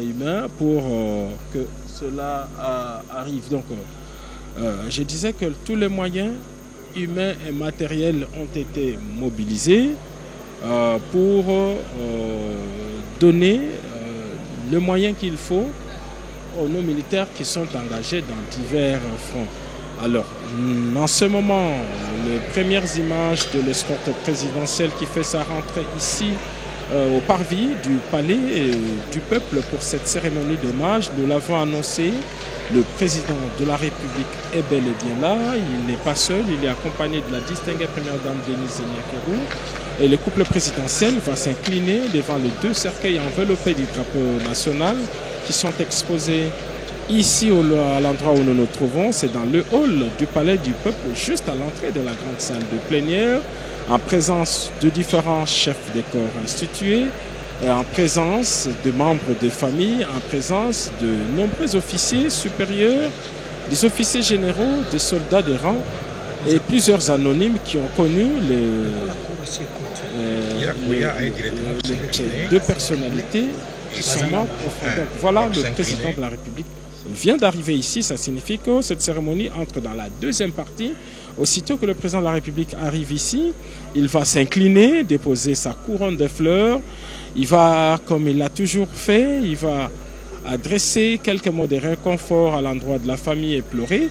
humains pour que cela arrive. Donc, je disais que tous les moyens humains et matériels ont été mobilisés pour donner le moyen qu'il faut aux nos militaires qui sont engagés dans divers fronts. Alors, en ce moment, les premières images de l'escorte présidentielle qui fait sa rentrée ici au parvis du palais du peuple pour cette cérémonie d'hommage, nous l'avons annoncé, le président de la République est bel et bien là, il n'est pas seul, il est accompagné de la distinguée première dame Denise Niakerou, et le couple présidentiel va s'incliner devant les 2 cercueils enveloppés du drapeau national qui sont exposés ici à l'endroit où nous nous trouvons. C'est dans le hall du palais du peuple, juste à l'entrée de la grande salle de plénière, en présence de différents chefs des corps institués, en présence de membres de famille, en présence de nombreux officiers supérieurs, des officiers généraux, des soldats de rang et plusieurs anonymes qui ont connu les 2 personnalités qui sont mortes au front. Donc voilà, le président de la République vient d'arriver ici. Ça signifie que cette cérémonie entre dans la 2e partie. Aussitôt que le président de la République arrive ici, il va s'incliner, déposer sa couronne de fleurs. Il va, comme il l'a toujours fait, il va adresser quelques mots de réconfort à l'endroit de la famille éplorée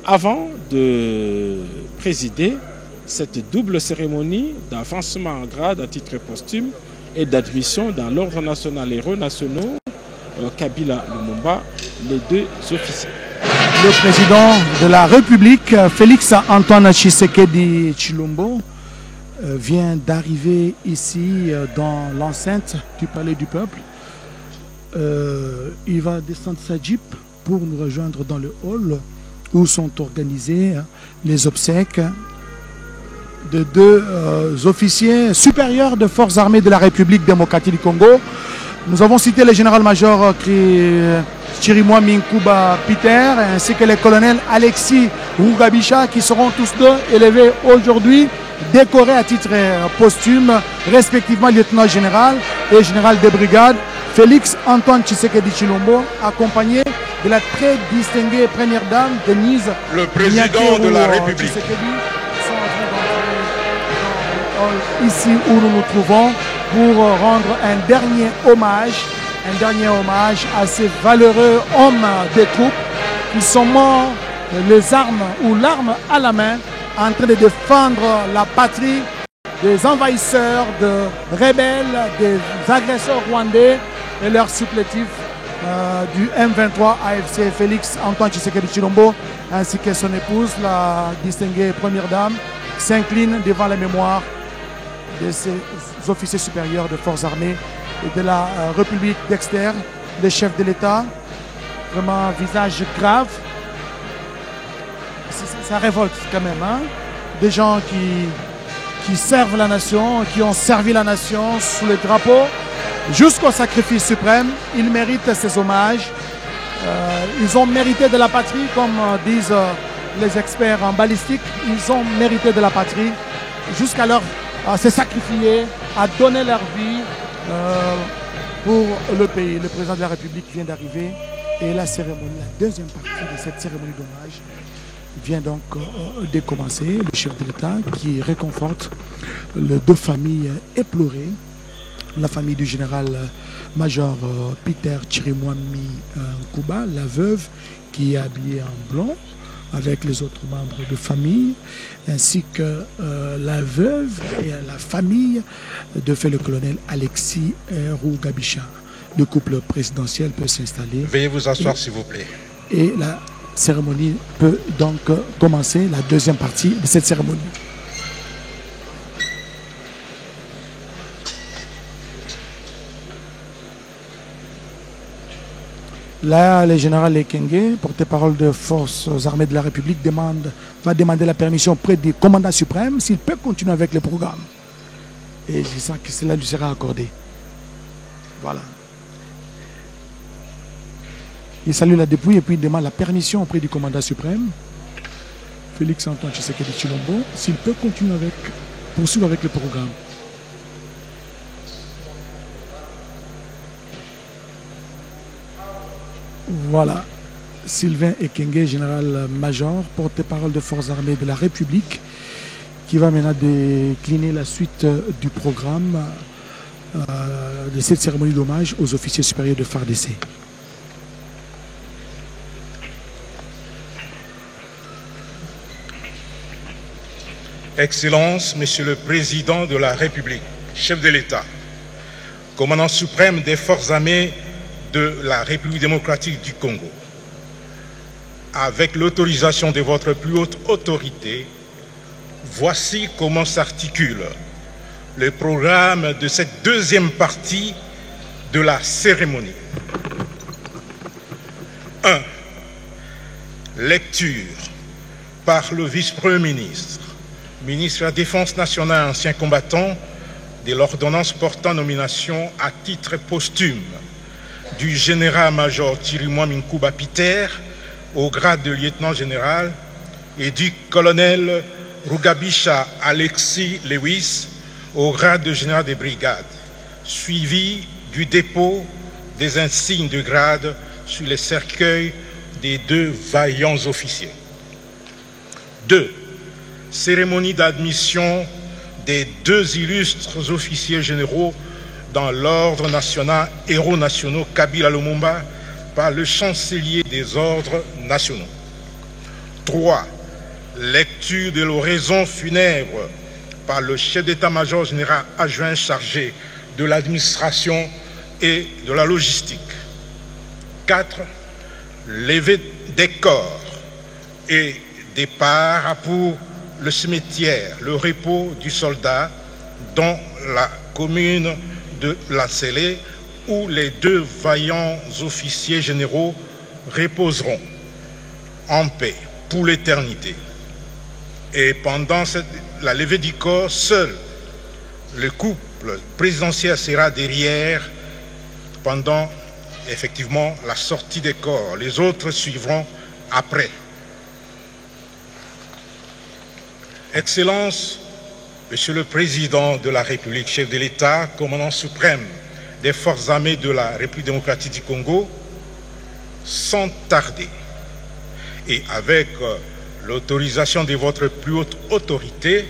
avant de présider cette double cérémonie d'avancement en grade à titre posthume et d'admission dans l'ordre national et héros nationaux Kabila Lumumba, les 2 officiers. Le président de la République, Félix Antoine Tshisekedi Tshilombo, vient d'arriver ici dans l'enceinte du Palais du Peuple. Il va descendre sa jeep pour nous rejoindre dans le hall où sont organisées les obsèques de 2 officiers supérieurs de forces armées de la République démocratique du Congo. Nous avons cité le général-major Chirimwa Minkuba Peter ainsi que le colonel Alexis Rugabisha qui seront tous 2 élevés aujourd'hui, décorés à titre posthume, respectivement lieutenant général et général de brigade Félix Antoine Tshisekedi Tshilombo, accompagné de la très distinguée première dame Denise le président de la République. Ici où nous nous trouvons pour rendre un dernier hommage à ces valeureux hommes des troupes qui sont morts les armes ou l'arme à la main en train de défendre la patrie des envahisseurs, de rebelles, des agresseurs rwandais et leurs supplétifs du M23 AFC Félix Antoine Tshisekedi Tshilombo ainsi que son épouse, la distinguée première dame, s'incline devant la mémoire de ces officiers supérieurs de forces armées et de la République d'Exter, les chefs de l'État. Vraiment, visage grave. Ça révolte quand même. Hein? Des gens qui servent la nation, qui ont servi la nation sous le drapeau jusqu'au sacrifice suprême. Ils méritent ces hommages. Ils ont mérité de la patrie, comme disent les experts en balistique. Ils ont mérité de la patrie jusqu'à leur à se sacrifier, à donner leur vie pour le pays. Le président de la République vient d'arriver et la cérémonie, la 2e partie de cette cérémonie d'hommage vient donc de commencer. Le chef de l'État qui réconforte les 2 familles éplorées, la famille du général-major Peter Chirimwami Nkuba, la veuve qui est habillée en blanc, avec les autres membres de famille, ainsi que la veuve et la famille de fait le colonel Alexis Rugabisha. Le couple présidentiel peut s'installer. Veuillez vous asseoir, s'il vous plaît. Et la cérémonie peut donc commencer, la 2e partie de cette cérémonie. Là, le général Ekenge, porte-parole de forces armées de la République, va demander la permission auprès du commandant suprême s'il peut continuer avec le programme. Et je sens que cela lui sera accordé. Voilà. Il salue la dépouille et puis il demande la permission auprès du commandant suprême, Félix Antoine Tshisekedi Tshilombo, s'il peut poursuivre avec le programme. Voilà, Sylvain Ekenge, général-major, porte-parole de forces armées de la République, qui va maintenant décliner la suite du programme de cette cérémonie d'hommage aux officiers supérieurs de FARDC. Excellences, Monsieur le Président de la République, chef de l'État, commandant suprême des forces armées de la République démocratique du Congo, avec l'autorisation de votre plus haute autorité, voici comment s'articule le programme de cette deuxième partie de la cérémonie. 1. Lecture par le vice-premier ministre, ministre de la Défense nationale, ancien combattant, de l'ordonnance portant nomination à titre posthume du général-major Chirimwa Minkuba Peter au grade de lieutenant-général et du colonel Rugabisha Alexis Lewis au grade de général des brigades, suivi du dépôt des insignes de grade sur les cercueils des deux vaillants officiers. 2. Cérémonie d'admission des deux illustres officiers généraux dans l'ordre national Héros nationaux Kabila Lumumba par le chancelier des ordres nationaux. 3. Lecture de l'oraison funèbre par le chef d'état-major général adjoint chargé de l'administration et de la logistique. 4. Levée des corps et départ pour le cimetière, le repos du soldat dans la commune de La Célé, où les deux vaillants officiers généraux reposeront en paix pour l'éternité. Et pendant la levée du corps, seul le couple présidentiel sera derrière pendant effectivement la sortie des corps. Les autres suivront après. Excellences, Monsieur le Président de la République, chef de l'État, commandant suprême des forces armées de la République démocratique du Congo, sans tarder et avec l'autorisation de votre plus haute autorité,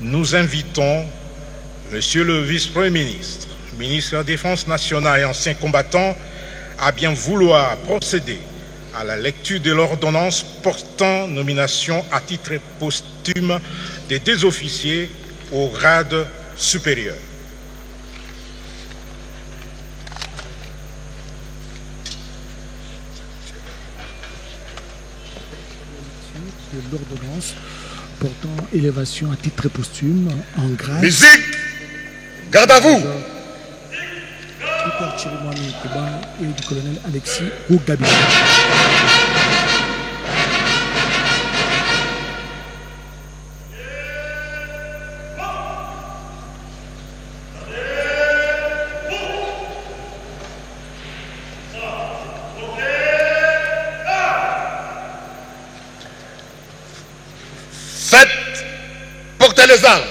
nous invitons Monsieur le Vice-Premier ministre, ministre de la Défense nationale et ancien combattant, à bien vouloir procéder à la lecture de l'ordonnance portant nomination à titre posthume des deux officiers au grade supérieur. De l'ordonnance portant élévation à titre posthume en grade. Musique, garde à vous. Peter Chirimwa Minkuba et du colonel Alexis Rugabisha. Faites porter les armes.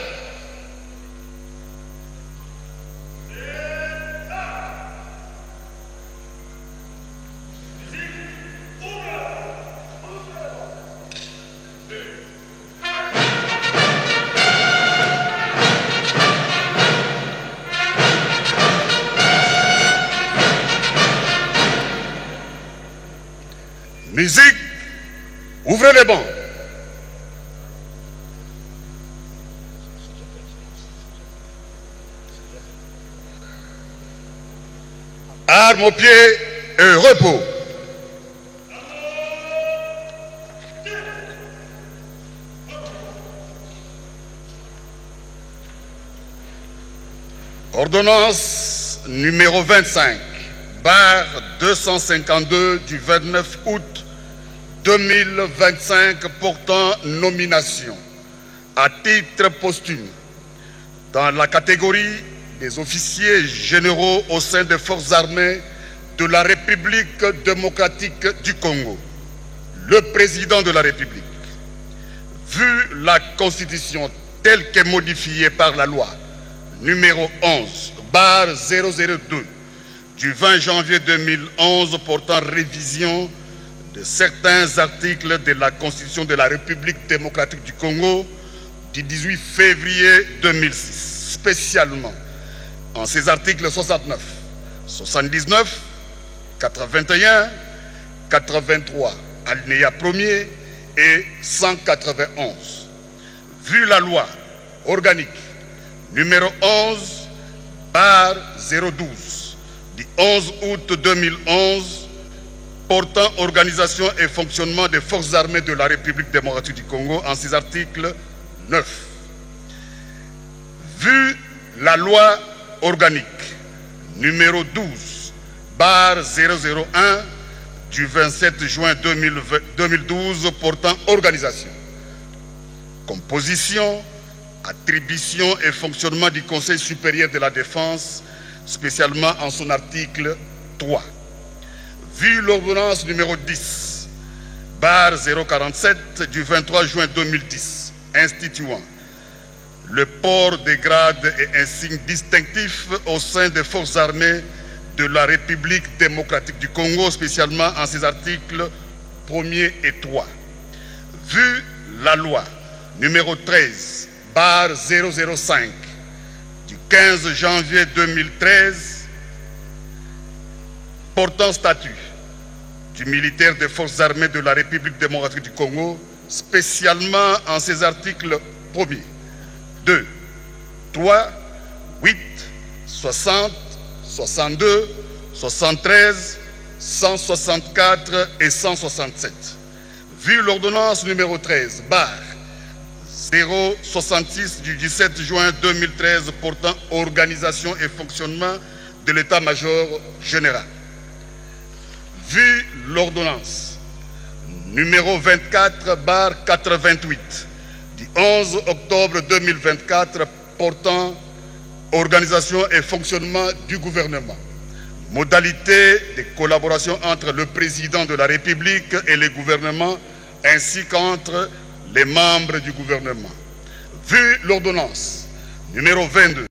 Musique, ouvrez les bancs. Armes aux pieds et repos. Ordonnance numéro 25, barre 252 du 29 août 2025 portant nomination à titre posthume dans la catégorie des officiers généraux au sein des forces armées de la République démocratique du Congo. Le président de la République, vu la Constitution telle qu'est modifiée par la loi numéro 11/002 du 20 janvier 2011 portant révision de certains articles de la Constitution de la République démocratique du Congo du 18 février 2006, spécialement en ses articles 69, 79, 81, 83, alinéa 1er et 191. Vu la loi organique numéro 11/012 du 11 août 2011 portant organisation et fonctionnement des forces armées de la République démocratique du Congo en ses articles 9. Vu la loi organique numéro 12/001 du 27 juin 2012 portant organisation, composition, attribution et fonctionnement du Conseil supérieur de la défense, spécialement en son article 3. Vu l'ordonnance numéro 10/047 du 23 juin 2010 instituant le port des grades et insignes distinctifs au sein des forces armées de la République démocratique du Congo, spécialement en ses articles 1er et 3. Vu la loi numéro 13/005 du 15 janvier 2013 portant statut du militaire des forces armées de la République démocratique du Congo, spécialement en ses articles 1er, 2, 3, 8, 60, 62, 73, 164 et 167. Vu l'ordonnance numéro 13/066 du 17 juin 2013 portant organisation et fonctionnement de l'état-major général. Vu l'ordonnance numéro 24/88 du 11 octobre 2024 portant organisation et fonctionnement du gouvernement, modalités de collaboration entre le président de la République et les gouvernements ainsi qu'entre les membres du gouvernement. Vu l'ordonnance numéro 22